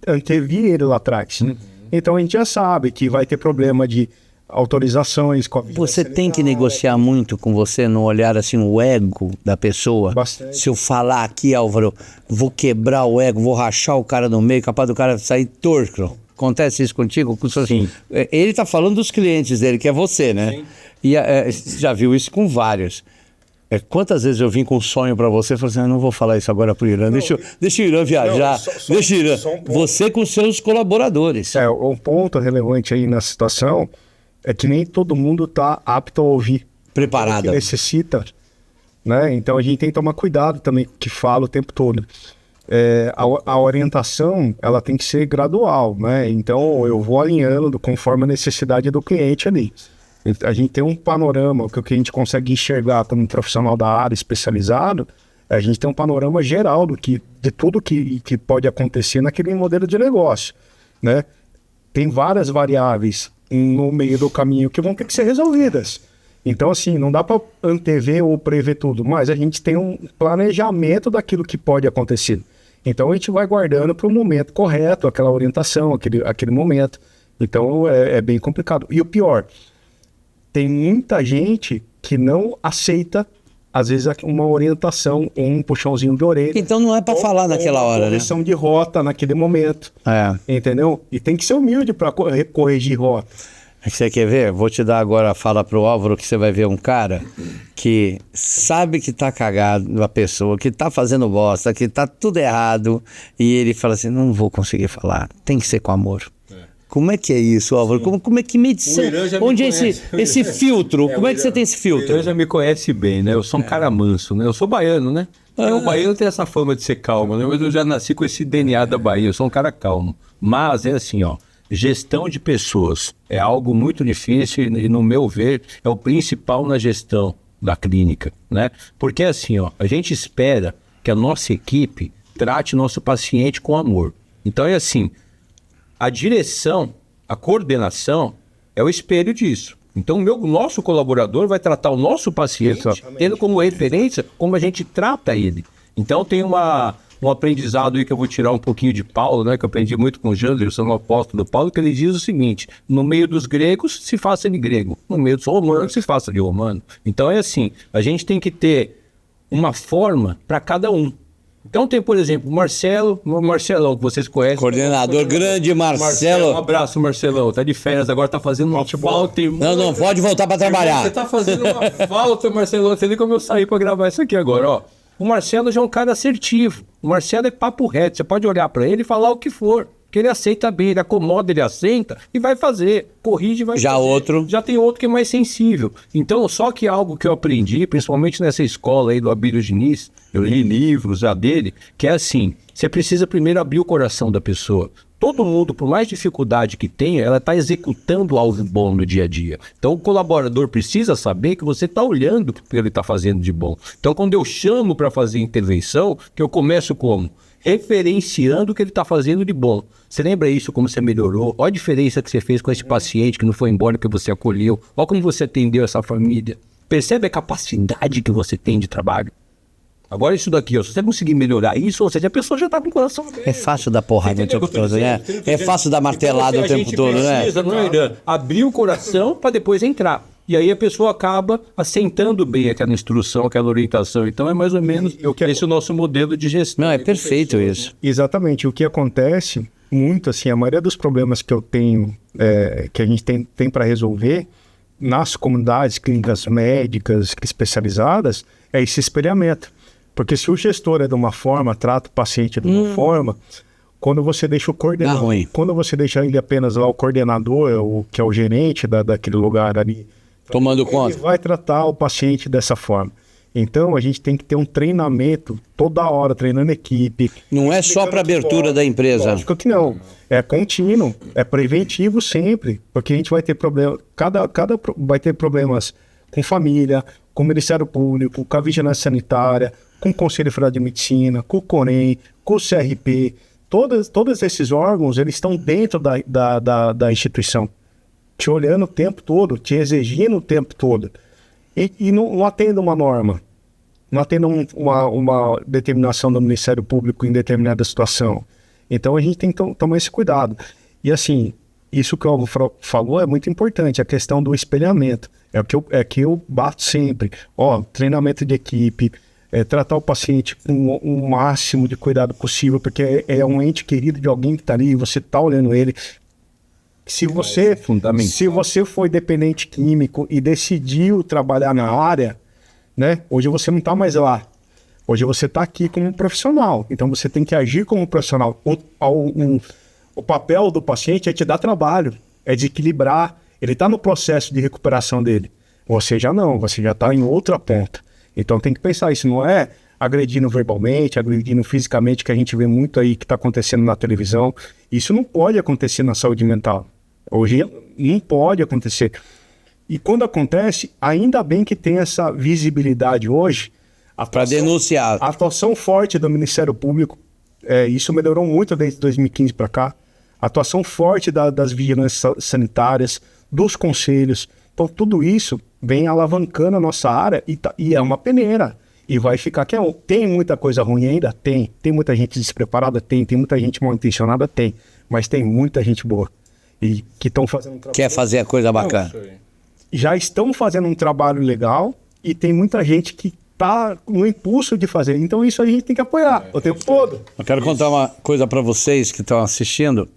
antevi ele lá atrás. Então a gente já sabe que vai ter problema de autorizações. Você tem que negociar muito com você no olhar assim, o ego da pessoa. Bastante. Se eu falar aqui, Álvaro, vou quebrar o ego, vou rachar o cara no meio, capaz do cara sair torto. Acontece isso contigo? Sim. Ele tá falando dos clientes dele, que é você, né? Sim. E você já viu isso com vários. Quantas vezes eu vim com um sonho pra você e falei assim, não vou falar isso agora pro Irã, deixa o Irã viajar, deixa o Irã. Você com seus colaboradores. Um ponto relevante aí na situação é que nem todo mundo tá apto a ouvir. Preparado. Que necessita, né? Então a gente tem que tomar cuidado também com o que fala o tempo todo. A orientação, ela tem que ser gradual, né? Então eu vou alinhando conforme a necessidade do cliente ali. A gente tem um panorama, que a gente consegue enxergar como um profissional da área especializado, a gente tem um panorama geral de tudo que pode acontecer naquele modelo de negócio, né? Tem várias variáveis no meio do caminho que vão ter que ser resolvidas. Então, assim, não dá para antever ou prever tudo, mas a gente tem um planejamento daquilo que pode acontecer. Então, a gente vai guardando para o momento correto, aquela orientação, aquele momento. Então, é bem complicado. E o pior... Tem muita gente que não aceita, às vezes, uma orientação, um puxãozinho de orelha. Então não é para falar naquela hora, né? Correção de rota naquele momento. Entendeu? E tem que ser humilde para corrigir rota. Você quer ver? Vou te dar agora a fala pro Álvaro, que você vai ver um cara que sabe que tá cagado a pessoa, que tá fazendo bosta, que tá tudo errado, e ele fala assim, não vou conseguir falar, tem que ser com amor. Como é que é isso, Álvaro? Como é que medição? Onde é esse filtro? Como é que você tem esse filtro? O Irã já me conhece bem, né? Eu sou um cara manso, né? Eu sou baiano, né? O baiano tem essa fama de ser calmo, né? Mas eu já nasci com esse DNA da Bahia, eu sou um cara calmo. Mas é assim, gestão de pessoas é algo muito difícil e, no meu ver, é o principal na gestão da clínica, né? Porque assim, a gente espera que a nossa equipe trate nosso paciente com amor. Então é assim... A direção, a coordenação é o espelho disso. Então, o nosso colaborador vai tratar o nosso paciente, tendo como referência como a gente trata ele. Então, tem um aprendizado aí que eu vou tirar um pouquinho de Paulo, né? Que eu aprendi muito com o Janderson, no apóstolo Paulo, que ele diz o seguinte, no meio dos gregos, se faça de grego. No meio dos romanos, se faça de romano. Então, é assim, a gente tem que ter uma forma para cada um. Então tem, por exemplo, o Marcelão, que vocês conhecem. Coordenador, grande Marcelo. Um abraço, Marcelão. Tá de férias agora, tá fazendo uma falta. Não, pode voltar para trabalhar. Você tá fazendo uma falta, Marcelão. Você nem como eu saí para gravar isso aqui agora, O Marcelo já é um cara assertivo. O Marcelo é papo reto. Você pode olhar para ele e falar o que for. Que ele aceita bem, ele acomoda, ele aceita e vai fazer, corrige e vai fazer. Já tem outro que é mais sensível. Então, só que algo que eu aprendi, principalmente nessa escola aí do Abílio Diniz, eu li livros já dele, que é assim, você precisa primeiro abrir o coração da pessoa. Todo mundo, por mais dificuldade que tenha, ela está executando algo bom no dia a dia. Então, o colaborador precisa saber que você está olhando o que ele está fazendo de bom. Então, quando eu chamo para fazer intervenção, que eu começo como? Referenciando o que ele está fazendo de bom. Você lembra isso, como você melhorou? Olha a diferença que você fez com esse paciente que não foi embora, que você acolheu. Olha como você atendeu essa família. Percebe a capacidade que você tem de trabalho? Agora isso daqui, se você conseguir melhorar isso, ou seja, a pessoa já está com o coração aberto. É fácil dar porrada o tempo todo, né? É fácil dar martelada o tempo todo, né? Abrir o coração para depois entrar. E aí a pessoa acaba assentando bem aquela instrução, aquela orientação. Então é mais ou menos esse o nosso modelo de gestão. Não, é perfeito isso. Exatamente. O que acontece muito, assim, a maioria dos problemas que eu tenho, que a gente tem para resolver nas comunidades clínicas médicas especializadas, é esse espelhamento. Porque se o gestor é de uma forma, trata o paciente de uma forma, quando você deixa o coordenador, quando você deixa ele apenas lá o coordenador, que é o gerente daquele lugar ali, tomando conta, ele vai tratar o paciente dessa forma. Então, a gente tem que ter um treinamento toda hora, treinando equipe. Não é só para abertura da empresa. Lógico que não. É contínuo, é preventivo sempre. Porque a gente vai ter problema, vai ter problemas com família, com o Ministério Público, com a Vigilância Sanitária, com o Conselho Federal de Medicina, com o CONEM, com o CRP. Todos esses órgãos, eles estão dentro da instituição, te olhando o tempo todo, te exigindo o tempo todo. E não atenda uma norma, não atenda uma determinação do Ministério Público em determinada situação. Então a gente tem que tomar esse cuidado. E assim, isso que o Álvaro falou é muito importante, a questão do espelhamento. É que eu bato sempre. Treinamento de equipe, tratar o paciente com o máximo de cuidado possível, porque é um ente querido de alguém que está ali, você está olhando ele. Se você foi dependente químico e decidiu trabalhar na área, né? Hoje você não está mais lá. Hoje você está aqui como um profissional. Então você tem que agir como um profissional. O papel do paciente é te dar trabalho, é desequilibrar. Ele está no processo de recuperação dele. Você já não, você já está em outra ponta. Então tem que pensar, isso não é agredindo verbalmente, agredindo fisicamente, que a gente vê muito aí que está acontecendo na televisão. Isso não pode acontecer na saúde mental. Hoje não pode acontecer. E quando acontece, ainda bem que tem essa visibilidade hoje. Para denunciar. A atuação forte do Ministério Público, isso melhorou muito desde 2015 para cá. A atuação forte das vigilâncias sanitárias, dos conselhos. Então tudo isso vem alavancando a nossa área e é uma peneira. E vai ficar que tem muita coisa ruim ainda? Tem. Tem muita gente despreparada? Tem muita gente mal intencionada? Tem. Mas tem muita gente boa. E que estão fazendo um trabalho. Quer fazer a coisa bacana. Já estão fazendo um trabalho legal e tem muita gente que está no impulso de fazer. Então isso a gente tem que apoiar o tempo todo. Eu quero contar uma coisa para vocês que estão assistindo.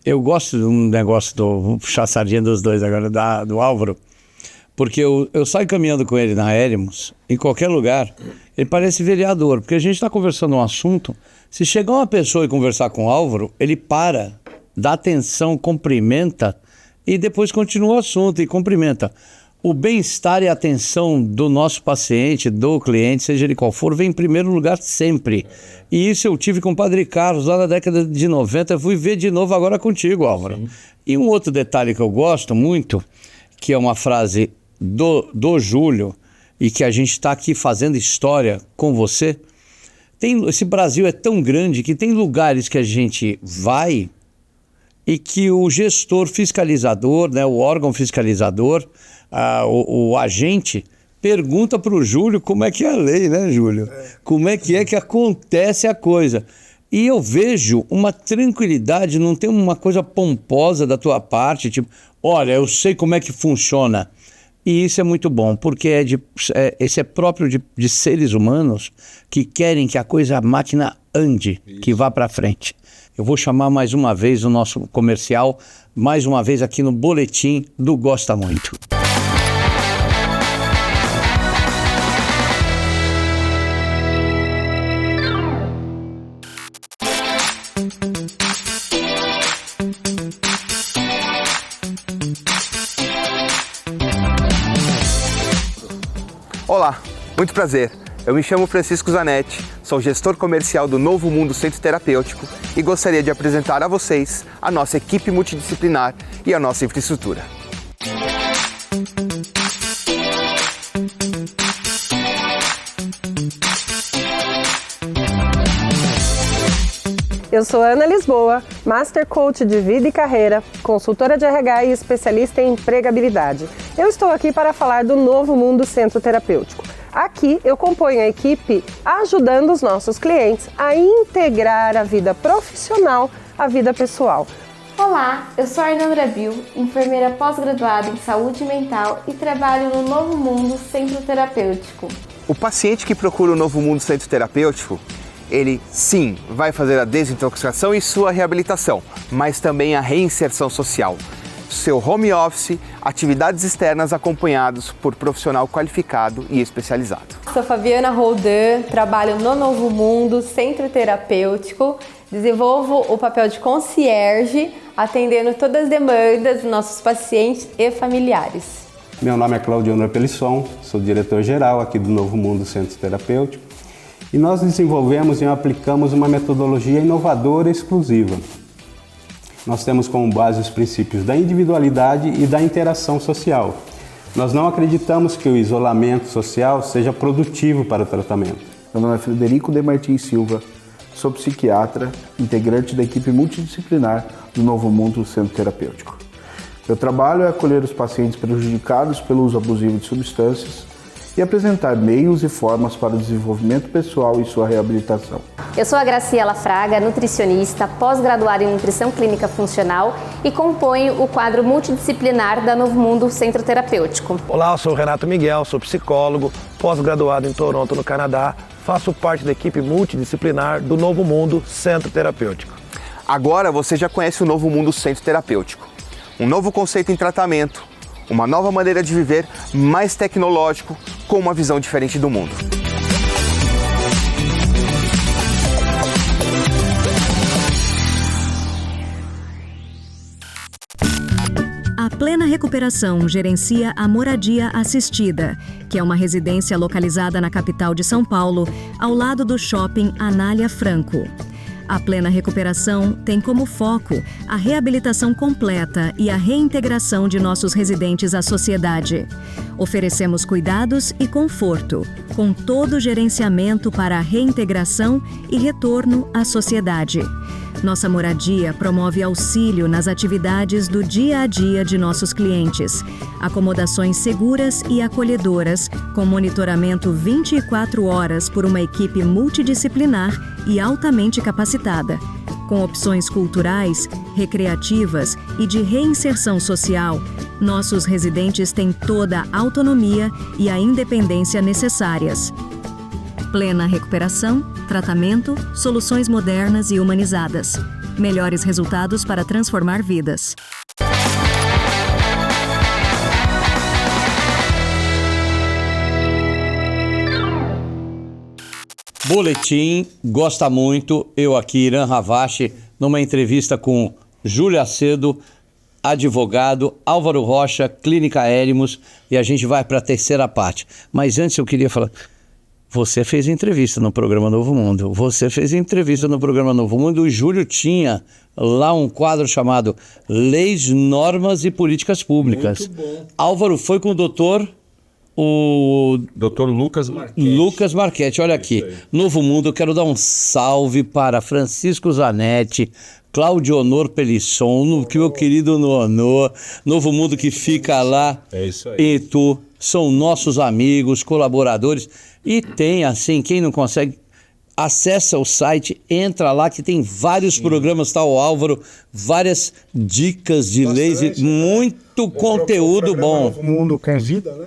Eu gosto de um negócio vou puxar a sardinha dos dois agora, do Álvaro, porque eu saio caminhando com ele na Éremos, em qualquer lugar, ele parece vereador, porque a gente está conversando um assunto, se chegar uma pessoa e conversar com o Álvaro, ele para, dá atenção, cumprimenta e depois continua o assunto e cumprimenta. O bem-estar e a atenção do nosso paciente, do cliente, seja ele qual for, vem em primeiro lugar sempre. E isso eu tive com o Padre Carlos lá na década de 90, fui ver de novo agora contigo, Álvaro. Sim. E um outro detalhe que eu gosto muito, que é uma frase do Júlio, e que a gente está aqui fazendo história com você. Esse Brasil é tão grande que tem lugares que a gente vai e que o gestor fiscalizador, né, o órgão fiscalizador, o agente, pergunta para o Júlio como é que é a lei, né, Júlio? Como é que acontece a coisa. E eu vejo uma tranquilidade, não tem uma coisa pomposa da tua parte, tipo, olha, eu sei como é que funciona. E isso é muito bom, porque esse é próprio de seres humanos que querem que a máquina ande, isso, que vá para frente. Eu vou chamar mais uma vez o nosso comercial, mais uma vez aqui no Boletim do Gosta Muito. Olá, muito prazer. Eu me chamo Francisco Zanetti, sou gestor comercial do Novo Mundo Centro Terapêutico e gostaria de apresentar a vocês a nossa equipe multidisciplinar e a nossa infraestrutura. Eu sou Ana Lisboa, Master Coach de Vida e Carreira, consultora de RH e especialista em empregabilidade. Eu estou aqui para falar do Novo Mundo Centro Terapêutico. Aqui eu componho a equipe ajudando os nossos clientes a integrar a vida profissional à vida pessoal. Olá, eu sou a Arnandra Bill, enfermeira pós-graduada em saúde mental e trabalho no Novo Mundo Centro Terapêutico. O paciente que procura o Novo Mundo Centro Terapêutico, Ele, sim, vai fazer a desintoxicação e sua reabilitação, mas também a reinserção social. Seu home office, atividades externas acompanhados por profissional qualificado e especializado. Sou Fabiana Roldan, trabalho no Novo Mundo Centro Terapêutico, desenvolvo o papel de concierge, atendendo todas as demandas dos nossos pacientes e familiares. Meu nome é Claudio Honor Pelisson, sou diretor-geral aqui do Novo Mundo Centro Terapêutico e nós desenvolvemos e aplicamos uma metodologia inovadora e exclusiva. Nós temos como base os princípios da individualidade e da interação social. Nós não acreditamos que o isolamento social seja produtivo para o tratamento. Meu nome é Frederico de Martins Silva, sou psiquiatra, integrante da equipe multidisciplinar do Novo Mundo Centro Terapêutico. Meu trabalho é acolher os pacientes prejudicados pelo uso abusivo de substâncias e apresentar meios e formas para o desenvolvimento pessoal e sua reabilitação. Eu sou a Graciela Fraga, nutricionista, pós-graduada em Nutrição Clínica Funcional e componho o quadro multidisciplinar da Novo Mundo Centro Terapêutico. Olá, eu sou o Renato Miguel, sou psicólogo, pós-graduado em Toronto, no Canadá, faço parte da equipe multidisciplinar do Novo Mundo Centro Terapêutico. Agora você já conhece o Novo Mundo Centro Terapêutico. Um novo conceito em tratamento, uma nova maneira de viver, mais tecnológico, com uma visão diferente do mundo. A Plena Recuperação gerencia a Moradia Assistida, que é uma residência localizada na capital de São Paulo, ao lado do shopping Anália Franco. A Plena Recuperação tem como foco a reabilitação completa e a reintegração de nossos residentes à sociedade. Oferecemos cuidados e conforto, com todo o gerenciamento para a reintegração e retorno à sociedade. Nossa moradia promove auxílio nas atividades do dia a dia de nossos clientes, acomodações seguras e acolhedoras, com monitoramento 24 horas por uma equipe multidisciplinar e altamente capacitada, com opções culturais, recreativas e de reinserção social. Nossos residentes têm toda a autonomia e a independência necessárias. Plena recuperação, tratamento, soluções modernas e humanizadas. Melhores resultados para transformar vidas. Boletim Gosta Muito, eu aqui, Irã Ravache, numa entrevista com Júlio Acedo, advogado, Álvaro Rocha, Clínica Érimos, e a gente vai para a terceira parte. Mas antes eu queria falar... Você fez entrevista no programa Novo Mundo. O Júlio tinha lá um quadro chamado Leis, Normas e Políticas Públicas. Muito bom. Álvaro foi com o doutor Lucas Marchetti. Lucas Marchetti, olha aqui. Novo Mundo, eu quero dar um salve para Francisco Zanetti, Claudio Honor Pelisson, meu querido Nonô, Novo Mundo que fica lá. É isso aí. E tu, são nossos amigos, colaboradores. E tem assim, quem não consegue, acessa o site, entra lá que tem vários programas, tá o Álvaro, várias dicas de leis, muito conteúdo bom. Novo Mundo convida, né?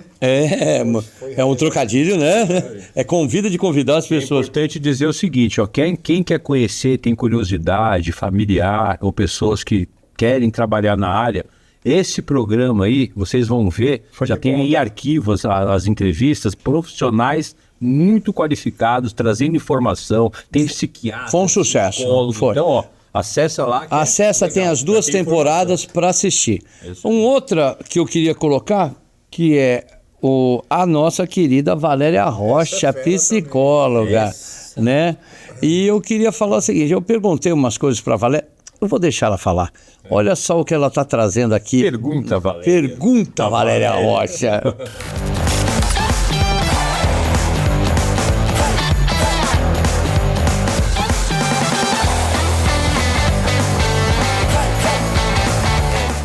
É um trocadilho, né? É convida de convidar as pessoas. É importante dizer o seguinte, ó, quem quer conhecer, tem curiosidade, familiar, ou pessoas que querem trabalhar na área, esse programa aí, vocês vão ver, já tem aí arquivos, as entrevistas, profissionais muito qualificados, trazendo informação, tem psiquiatra. Foi um sucesso. Foi. Então, ó, acessa lá. Acessa, tem as duas temporadas para assistir. Outra que eu queria colocar, que é a nossa querida Valéria Rocha, psicóloga, né? E eu queria falar o seguinte, eu perguntei umas coisas para a Valéria, eu vou deixar ela falar. Olha só o que ela está trazendo aqui. Pergunta, Valéria. Pergunta, Valéria Rocha.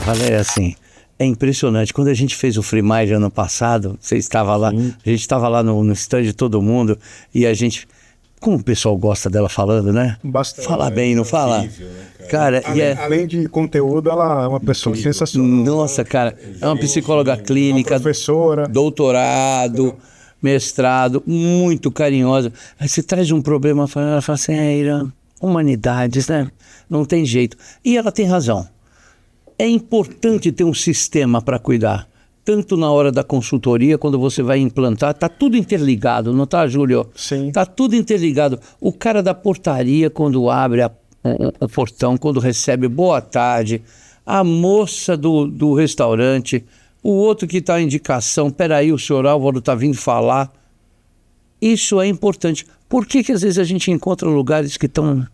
Valéria, assim, é impressionante. Quando a gente fez o Free Mind ano passado, você estava lá, a gente estava lá no stand de todo mundo e a gente... Como o pessoal gosta dela falando, né? Bastante. Fala bem, não fala? Incrível, né, cara? Além de conteúdo, ela é uma pessoa sensacional. Nossa, cara, é uma psicóloga clínica, uma professora, doutorado, mestrado, muito carinhosa. Aí você traz um problema, ela fala assim, Irã, humanidades, né? Não tem jeito. E ela tem razão. É importante ter um sistema para cuidar. Tanto na hora da consultoria, quando você vai implantar, tá tudo interligado, não tá, Júlio? Sim. Tá tudo interligado. O cara da portaria, quando abre o portão, quando recebe boa tarde, a moça do restaurante, o outro que está em indicação, peraí, o senhor Álvaro está vindo falar. Isso é importante. Por que às vezes a gente encontra lugares que estão...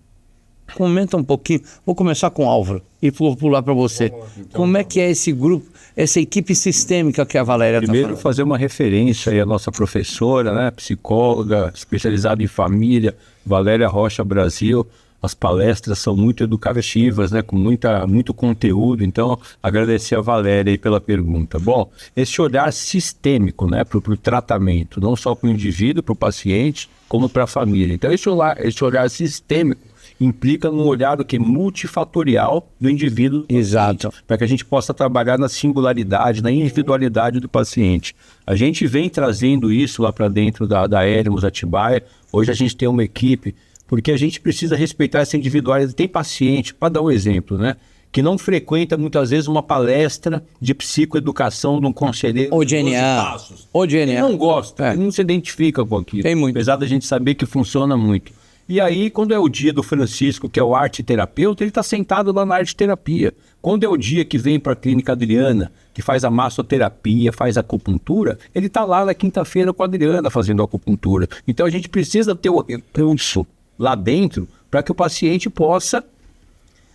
Comenta um pouquinho. Vou começar com o Álvaro e vou pular para você. Como é que é esse grupo, essa equipe sistêmica que a Valéria está falando? Primeiro, fazer uma referência aí à nossa professora, né, psicóloga, especializada em família, Valéria Rocha Brasil. As palestras são muito educativas, né, com muito conteúdo. Então, agradecer a Valéria aí pela pergunta. Bom, esse olhar sistêmico, né, para o tratamento, não só para o indivíduo, para o paciente, como para a família. Então, esse olhar sistêmico implica num olhar multifatorial do indivíduo. Exato. Para que a gente possa trabalhar na singularidade, na individualidade do paciente. A gente vem trazendo isso lá para dentro da Eremos Atibaia. Hoje a gente tem uma equipe, porque a gente precisa respeitar essa individualidade. Tem paciente, para dar um exemplo, né, que não frequenta muitas vezes uma palestra de psicoeducação de um conselheiro. Ou DNA. Ou DNA. Ele não gosta, ele não se identifica com aquilo. Tem muito. Apesar da gente saber que funciona muito. E aí, quando é o dia do Francisco, que é o arte-terapeuta, ele está sentado lá na arte-terapia. Quando é o dia que vem para a Clínica Adriana, que faz a massoterapia, faz a acupuntura, ele está lá na quinta-feira com a Adriana fazendo a acupuntura. Então a gente precisa ter o impulso lá dentro para que o paciente possa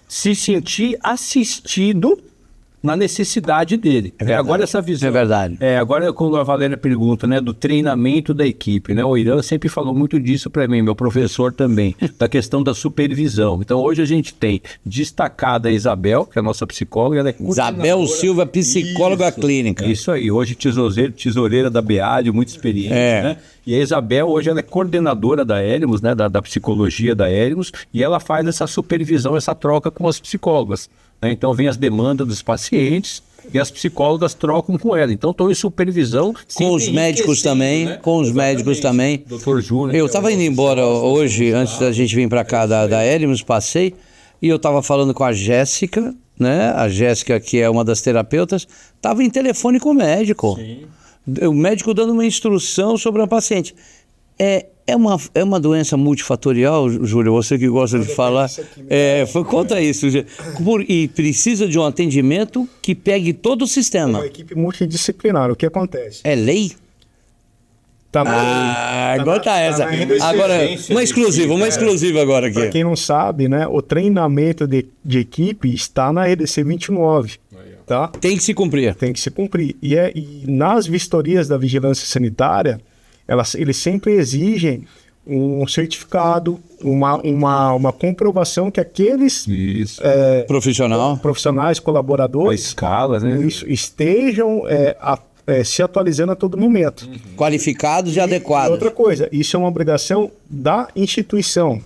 se sentir assistido na necessidade dele. Agora essa visão. É verdade. Agora quando a Valéria pergunta, né, do treinamento da equipe, né, o Irã sempre falou muito disso para mim, meu professor também, da questão da supervisão. Então hoje a gente tem destacada a Isabel, que é a nossa psicóloga. Ela é Isabel Silva, psicóloga clínica. Isso aí, hoje tesoureira da BEAD, muito experiente, né? E a Isabel hoje ela é coordenadora da Eremos, né, da psicologia da Eremos, e ela faz essa supervisão, essa troca com as psicólogas. Então vem as demandas dos pacientes e as psicólogas trocam com ela. Então estou em supervisão. Com os médicos também, né? Com os médicos também. Dr. Júnior. Eu estava indo embora hoje, antes da gente vir para cá da Eremos, passei, e eu estava falando com a Jéssica, né? A Jéssica, que é uma das terapeutas, estava em telefone com o médico. Sim. O médico dando uma instrução sobre a paciente. É uma doença multifatorial, Júlio, você que gosta de falar. Conta isso. E precisa de um atendimento que pegue todo o sistema. Uma equipe multidisciplinar. O que acontece? É lei? Agora, uma exclusiva agora aqui. Para quem não sabe, né, o treinamento de equipe está na EDC 29. Tá? Tem que se cumprir. Tem que se cumprir. E nas vistorias da vigilância sanitária, eles sempre exigem um certificado, uma comprovação que aqueles profissionais, colaboradores, a escala, né? estejam se atualizando a todo momento. Qualificados e adequados. E outra coisa, isso é uma obrigação da instituição.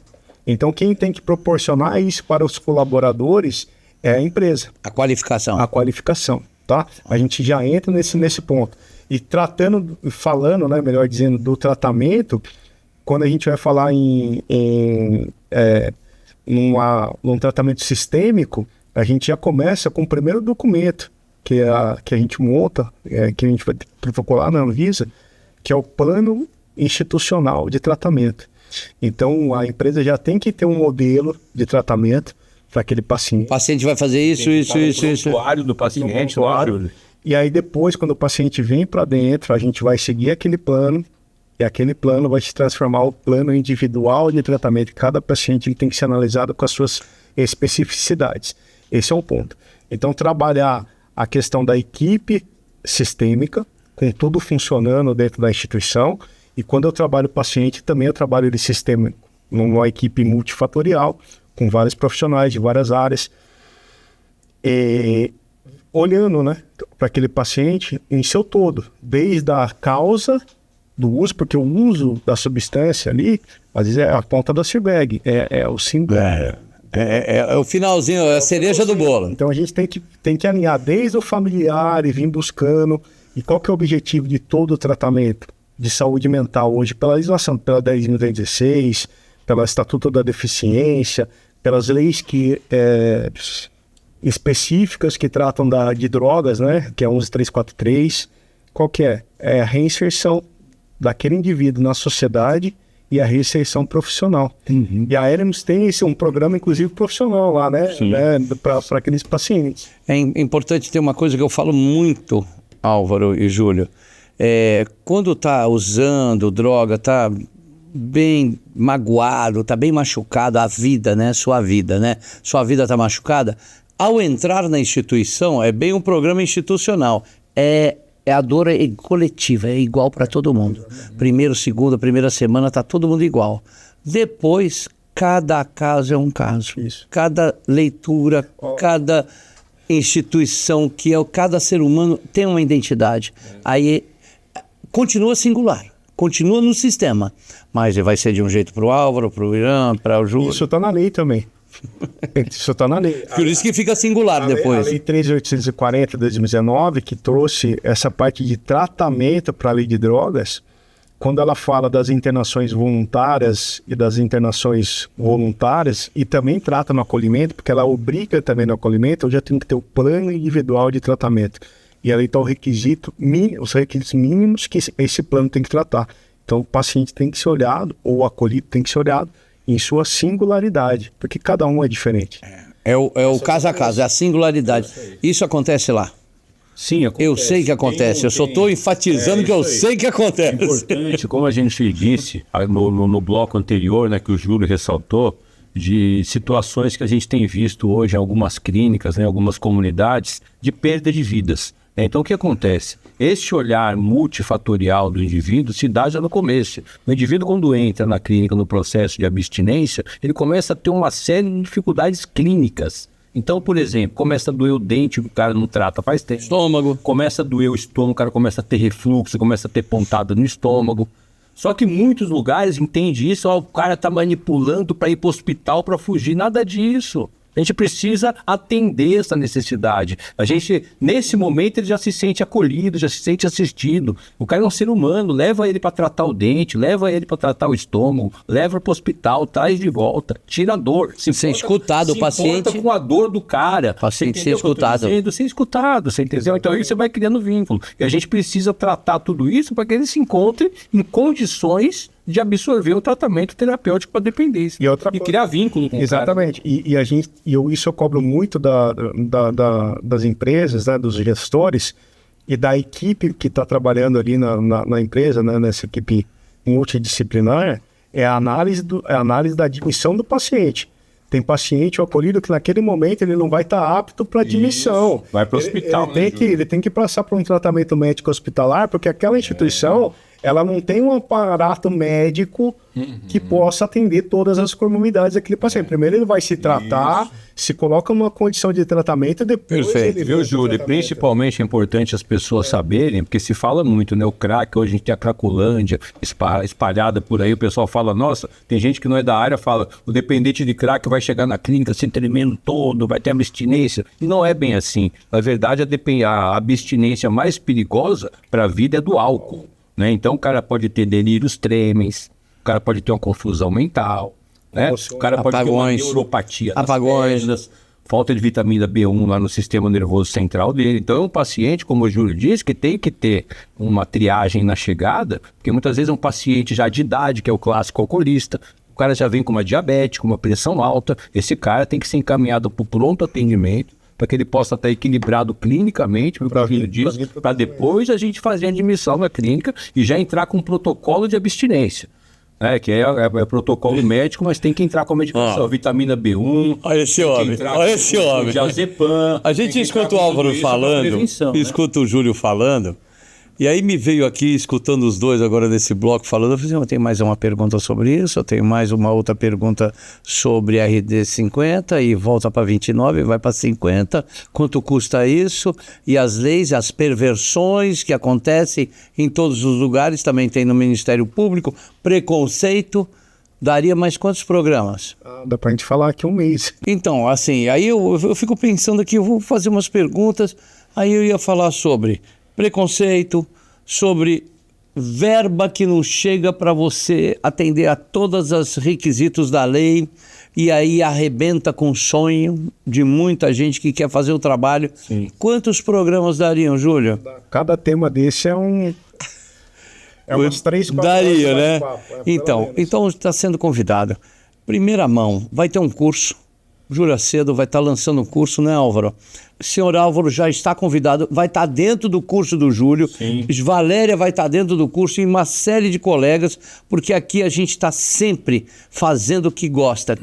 Então, quem tem que proporcionar isso para os colaboradores é a empresa. A qualificação. A qualificação, tá? A gente já entra nesse ponto. E falando, né, melhor dizendo, do tratamento, quando a gente vai falar num tratamento sistêmico, a gente já começa com o primeiro documento que a gente monta, que a gente vai protocolar na Anvisa, que é o plano institucional de tratamento. Então, a empresa já tem que ter um modelo de tratamento para aquele paciente. O paciente vai fazer isso. O usuário do paciente, claro. E aí depois, quando o paciente vem para dentro, a gente vai seguir aquele plano, e aquele plano vai se transformar o plano individual de tratamento. Cada paciente ele tem que ser analisado com as suas especificidades. Esse é um ponto. Então, trabalhar a questão da equipe sistêmica, com tudo funcionando dentro da instituição, e quando eu trabalho o paciente, também eu trabalho ele sistêmico, numa equipe multifatorial, com vários profissionais de várias áreas, olhando, né, para aquele paciente em seu todo, desde a causa do uso, porque o uso da substância ali, às vezes é a ponta do iceberg, é o símbolo. É o finalzinho, é a cereja do bolo. Então a gente tem que alinhar desde o familiar e vir buscando. E qual que é o objetivo de todo o tratamento? de saúde mental hoje, pela legislação, pela 10.216, pelo Estatuto da Deficiência, pelas leis específicas que tratam de drogas, né? Que é 11.343. Qual que é? É a reinserção daquele indivíduo na sociedade e a reinserção profissional. E a Eremos tem um programa, inclusive, profissional lá, né? Para aqueles pacientes. É importante ter uma coisa que eu falo muito, Álvaro e Júlio. Quando está usando droga, está bem magoado, está bem machucado, a vida, né? Sua vida, né? Sua vida está machucada. Ao entrar na instituição, é bem um programa institucional. A dor coletiva, é igual para todo mundo. Primeiro, segunda, primeira semana, está todo mundo igual. Depois, cada caso é um caso. Isso. Cada leitura, cada instituição, cada ser humano tem uma identidade. Aí, continua singular, continua no sistema. Mas vai ser de um jeito para o Álvaro, para o Irã, para o Júlio. Isso está na lei também. Isso está na lei. Por isso que fica singular depois. A lei 13.840 de 2019, que trouxe essa parte de tratamento para a lei de drogas, quando ela fala das internações voluntárias e das internações voluntárias, e também trata no acolhimento, porque ela obriga também no acolhimento, eu já tenho que ter o plano individual de tratamento. E ali está os requisitos mínimos que esse plano tem que tratar. Então o paciente tem que ser olhado, ou o acolhido tem que ser olhado, em sua singularidade, porque cada um é diferente. É o caso a caso, é a singularidade. Isso acontece lá? Sim, acontece. Eu sei que acontece, eu só estou enfatizando que eu sei que acontece. É importante, como a gente disse no bloco anterior, né, que o Júlio ressaltou, de situações que a gente tem visto hoje em algumas clínicas, né, algumas comunidades, de perda de vidas. Então o que acontece? Esse olhar multifatorial do indivíduo se dá já no começo. O indivíduo, quando entra na clínica no processo de abstinência, ele começa a ter uma série de dificuldades clínicas. Então, por exemplo, começa a doer o dente, o cara não trata faz tempo. Estômago. Começa a doer o estômago, o cara começa a ter refluxo, começa a ter pontada no estômago. Só que em muitos lugares entende isso, o cara tá manipulando para ir para o hospital para fugir, nada disso. A gente precisa atender essa necessidade. A gente, nesse momento, ele já se sente acolhido, já se sente assistido. O cara é um ser humano, leva ele para tratar o dente, leva ele para tratar o estômago, leva para o hospital, traz de volta, tira a dor. Ser escutado, o paciente. Com a dor do cara. Paciente ser escutado. Ser escutado, você entendeu? Então aí você vai criando vínculo. E a gente precisa tratar tudo isso para que ele se encontre em condições de absorver o tratamento terapêutico para dependência e criar vínculo com exatamente. O cara. Isso eu cobro muito das empresas, né, dos gestores e da equipe que está trabalhando ali na empresa, né, nessa equipe multidisciplinar, é a análise da admissão do paciente. Tem paciente acolhido que naquele momento ele não vai estar apto para admissão. Vai para o hospital. Ele tem que passar por um tratamento médico hospitalar, porque aquela instituição ela não tem um aparato médico que possa atender todas as comorbidades daquele paciente. Primeiro ele vai se tratar, se coloca numa condição de tratamento e depois Perfeito. Viu, Júlio? Principalmente é importante as pessoas saberem, porque se fala muito, né? O crack, hoje a gente tem a cracolândia espalhada por aí, o pessoal fala, nossa, tem gente que não é da área, fala, o dependente de crack vai chegar na clínica se tremendo todo, vai ter abstinência. E não é bem assim. Na verdade, a abstinência mais perigosa para a vida é do álcool. Né? Então o cara pode ter delírios tremens, o cara pode ter uma confusão mental, né? O cara pode ter uma neuropatia nas pernas, falta de vitamina B1 lá no sistema nervoso central dele. Então é um paciente, como o Júlio disse, que tem que ter uma triagem na chegada, porque muitas vezes é um paciente já de idade, que é o clássico alcoolista, o cara já vem com uma diabetes, com uma pressão alta, esse cara tem que ser encaminhado para o pronto atendimento, para que ele possa estar equilibrado clinicamente, para depois a gente fazer a admissão na clínica e já entrar com um protocolo de abstinência. Que é protocolo médico, mas tem que entrar com a medicação, vitamina B1. Olha esse homem, diazepam. A gente escuta o Álvaro falando, escuta o Júlio falando, e aí me veio aqui, escutando os dois agora nesse bloco falando, eu falei, eu tenho mais uma pergunta sobre isso, eu tenho mais uma outra pergunta sobre RD50 e volta para 29, vai para 50, quanto custa isso? E as leis, as perversões que acontecem em todos os lugares, também tem no Ministério Público, preconceito, daria mais quantos programas? Dá pra gente falar aqui um mês. Então, assim, aí eu fico pensando aqui, eu vou fazer umas perguntas, aí eu ia falar sobre preconceito, sobre verba que não chega para você atender a todos os requisitos da lei, e aí arrebenta com o sonho de muita gente que quer fazer o trabalho. Sim. Quantos programas dariam, Júlio? Cada tema desse é umas 3, 4 daria, horas de né? bate-papo, Então está sendo convidado. Primeira mão, vai ter um curso. Júlio Acedo vai estar lançando um curso, né, Álvaro? O senhor Álvaro já está convidado, vai estar dentro do curso do Júlio. Sim. Valéria vai estar dentro do curso e uma série de colegas, porque aqui a gente está sempre fazendo o que gosta,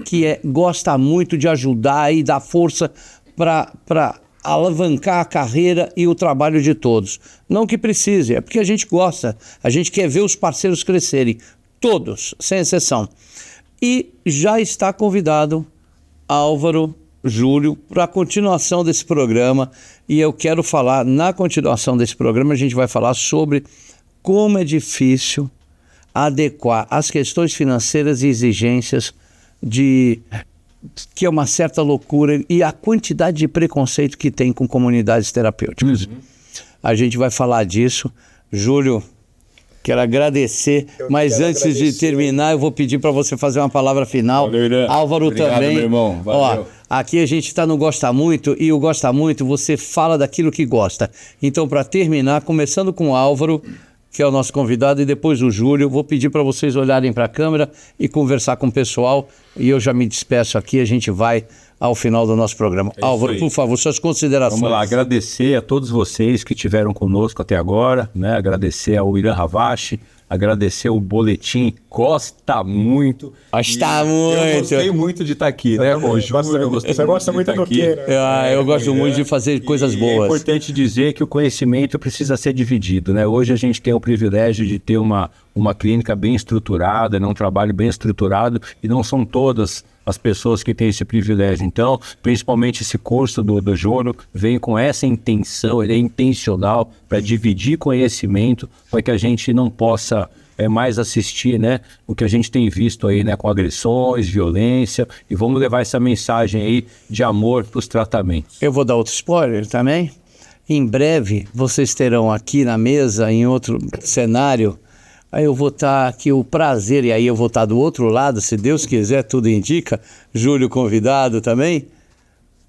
gosta muito de ajudar e dar força para alavancar a carreira e o trabalho de todos. Não que precise, é porque a gente gosta, a gente quer ver os parceiros crescerem, todos, sem exceção. E já está convidado Álvaro, Júlio, para a continuação desse programa, e eu quero falar, na continuação desse programa, a gente vai falar sobre como é difícil adequar as questões financeiras e exigências que é uma certa loucura, e a quantidade de preconceito que tem com comunidades terapêuticas. A gente vai falar disso. Júlio, quero agradecer, mas antes de terminar, eu vou pedir para você fazer uma palavra final. Valeu, Irã. Álvaro. Obrigado, também. Meu irmão. Valeu. Aqui a gente está no Gosta Muito, e o Gosta Muito, você fala daquilo que gosta. Então, para terminar, começando com o Álvaro, que é o nosso convidado, e depois o Júlio, vou pedir para vocês olharem para a câmera e conversar com o pessoal, e eu já me despeço aqui, a gente vai ao final do nosso programa. Álvaro, por favor, suas considerações. Vamos lá, agradecer a todos vocês que estiveram conosco até agora, né? Agradecer ao Irã Havashi, agradecer o Boletim Gosta Muito. Gosta muito. Eu gostei muito de estar aqui, né? Você gosta muito do quê, né? Eu gosto muito de fazer coisas boas. É importante dizer que o conhecimento precisa ser dividido, né? Hoje a gente tem o privilégio de ter uma clínica bem estruturada, né? Um trabalho bem estruturado, e não são todas as pessoas que têm esse privilégio. Então, principalmente esse curso do Júlio vem com essa intenção, ele é intencional para dividir conhecimento, para que a gente não possa mais assistir, né, o que a gente tem visto aí, né, com agressões, violência, e vamos levar essa mensagem aí de amor para os tratamentos. Eu vou dar outro spoiler também. Em breve, vocês terão aqui na mesa, em outro cenário, aí eu vou estar aqui, o prazer, e aí eu vou estar do outro lado, se Deus quiser, tudo indica, Júlio convidado também.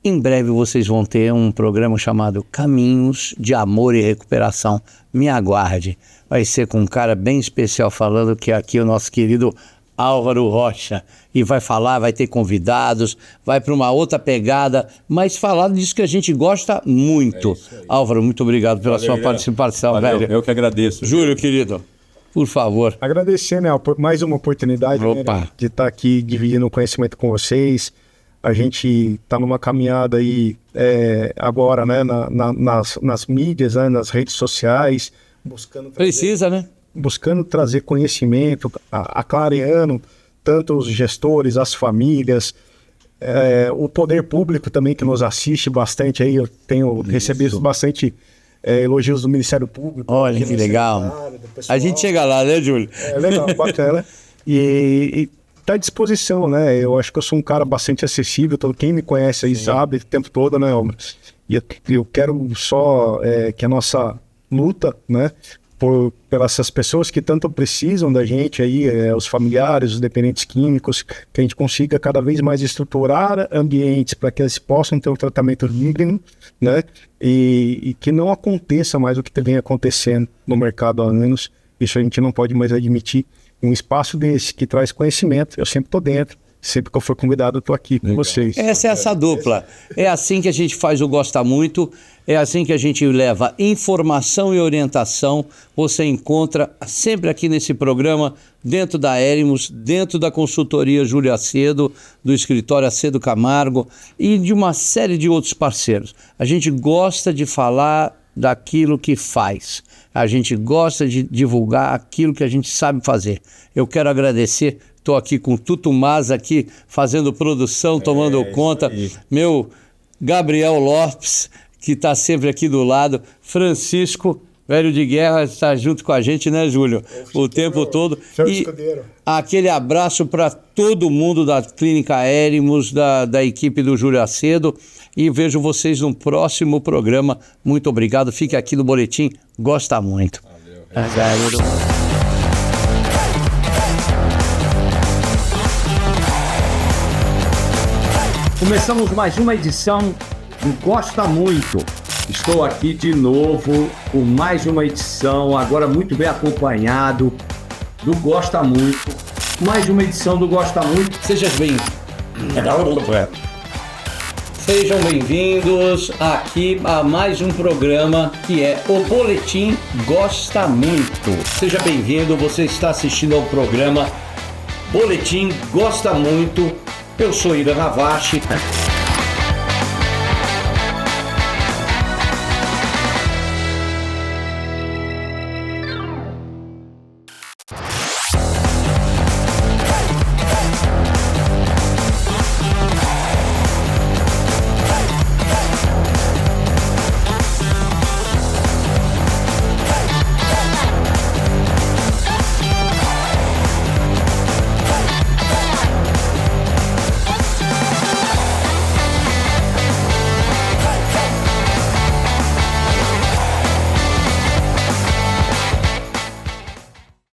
Em breve vocês vão ter um programa chamado Caminhos de Amor e Recuperação. Me aguarde. Vai ser com um cara bem especial falando, que é aqui o nosso querido Álvaro Rocha. E vai falar, vai ter convidados, vai para uma outra pegada, mas falar disso que a gente gosta muito. Álvaro, muito obrigado pela sua participação, velho. Eu que agradeço. Júlio, querido, por favor. Agradecer, né, por mais uma oportunidade, né, de estar aqui dividindo o conhecimento com vocês. A gente está numa caminhada aí agora, né, nas mídias, né, nas redes sociais, buscando trazer conhecimento, aclareando tanto os gestores, as famílias, o poder público também, que nos assiste bastante aí. Eu tenho recebido bastante elogios do Ministério Público. Olha que legal. A gente chega lá, né, Júlio? Legal, bacana. E tá à disposição, né? Eu acho que eu sou um cara bastante acessível. Quem me conhece aí sabe o tempo todo, né, Alma? E eu quero só que a nossa luta, né, pelas essas pessoas que tanto precisam da gente aí, os familiares, os dependentes químicos, que a gente consiga cada vez mais estruturar ambientes para que eles possam ter um tratamento digno, né? E que não aconteça mais o que vem acontecendo no mercado há anos. Isso a gente não pode mais admitir. Um espaço desse que traz conhecimento, eu sempre estou dentro. Sempre que eu for convidado, eu estou aqui com vocês. Essa é essa dupla. É assim que a gente faz o Gosta Muito, é assim que a gente leva informação e orientação. Você encontra sempre aqui nesse programa, dentro da Erimos, dentro da consultoria Júlio Acedo, do escritório Acedo Camargo e de uma série de outros parceiros. A gente gosta de falar daquilo que faz. A gente gosta de divulgar aquilo que a gente sabe fazer. Eu quero agradecer. Estou aqui com o Tutumás aqui, fazendo produção, tomando conta. Meu Gabriel Lopes, que está sempre aqui do lado. Francisco, velho de guerra, está junto com a gente, né, Júlio? O tempo todo. E aquele abraço para todo mundo da Clínica Erimos, da equipe do Júlio Acedo. E vejo vocês no próximo programa. Muito obrigado. Fique aqui no Boletim Gosta Muito. Começamos mais uma edição do Gosta Muito. Estou aqui de novo com mais uma edição, agora muito bem acompanhado, do Gosta Muito. Mais uma edição do Gosta Muito. Sejam bem-vindos aqui a mais um programa que é o Boletim Gosta Muito. Seja bem-vindo, você está assistindo ao programa Boletim Gosta Muito. Eu sou Irã Havashi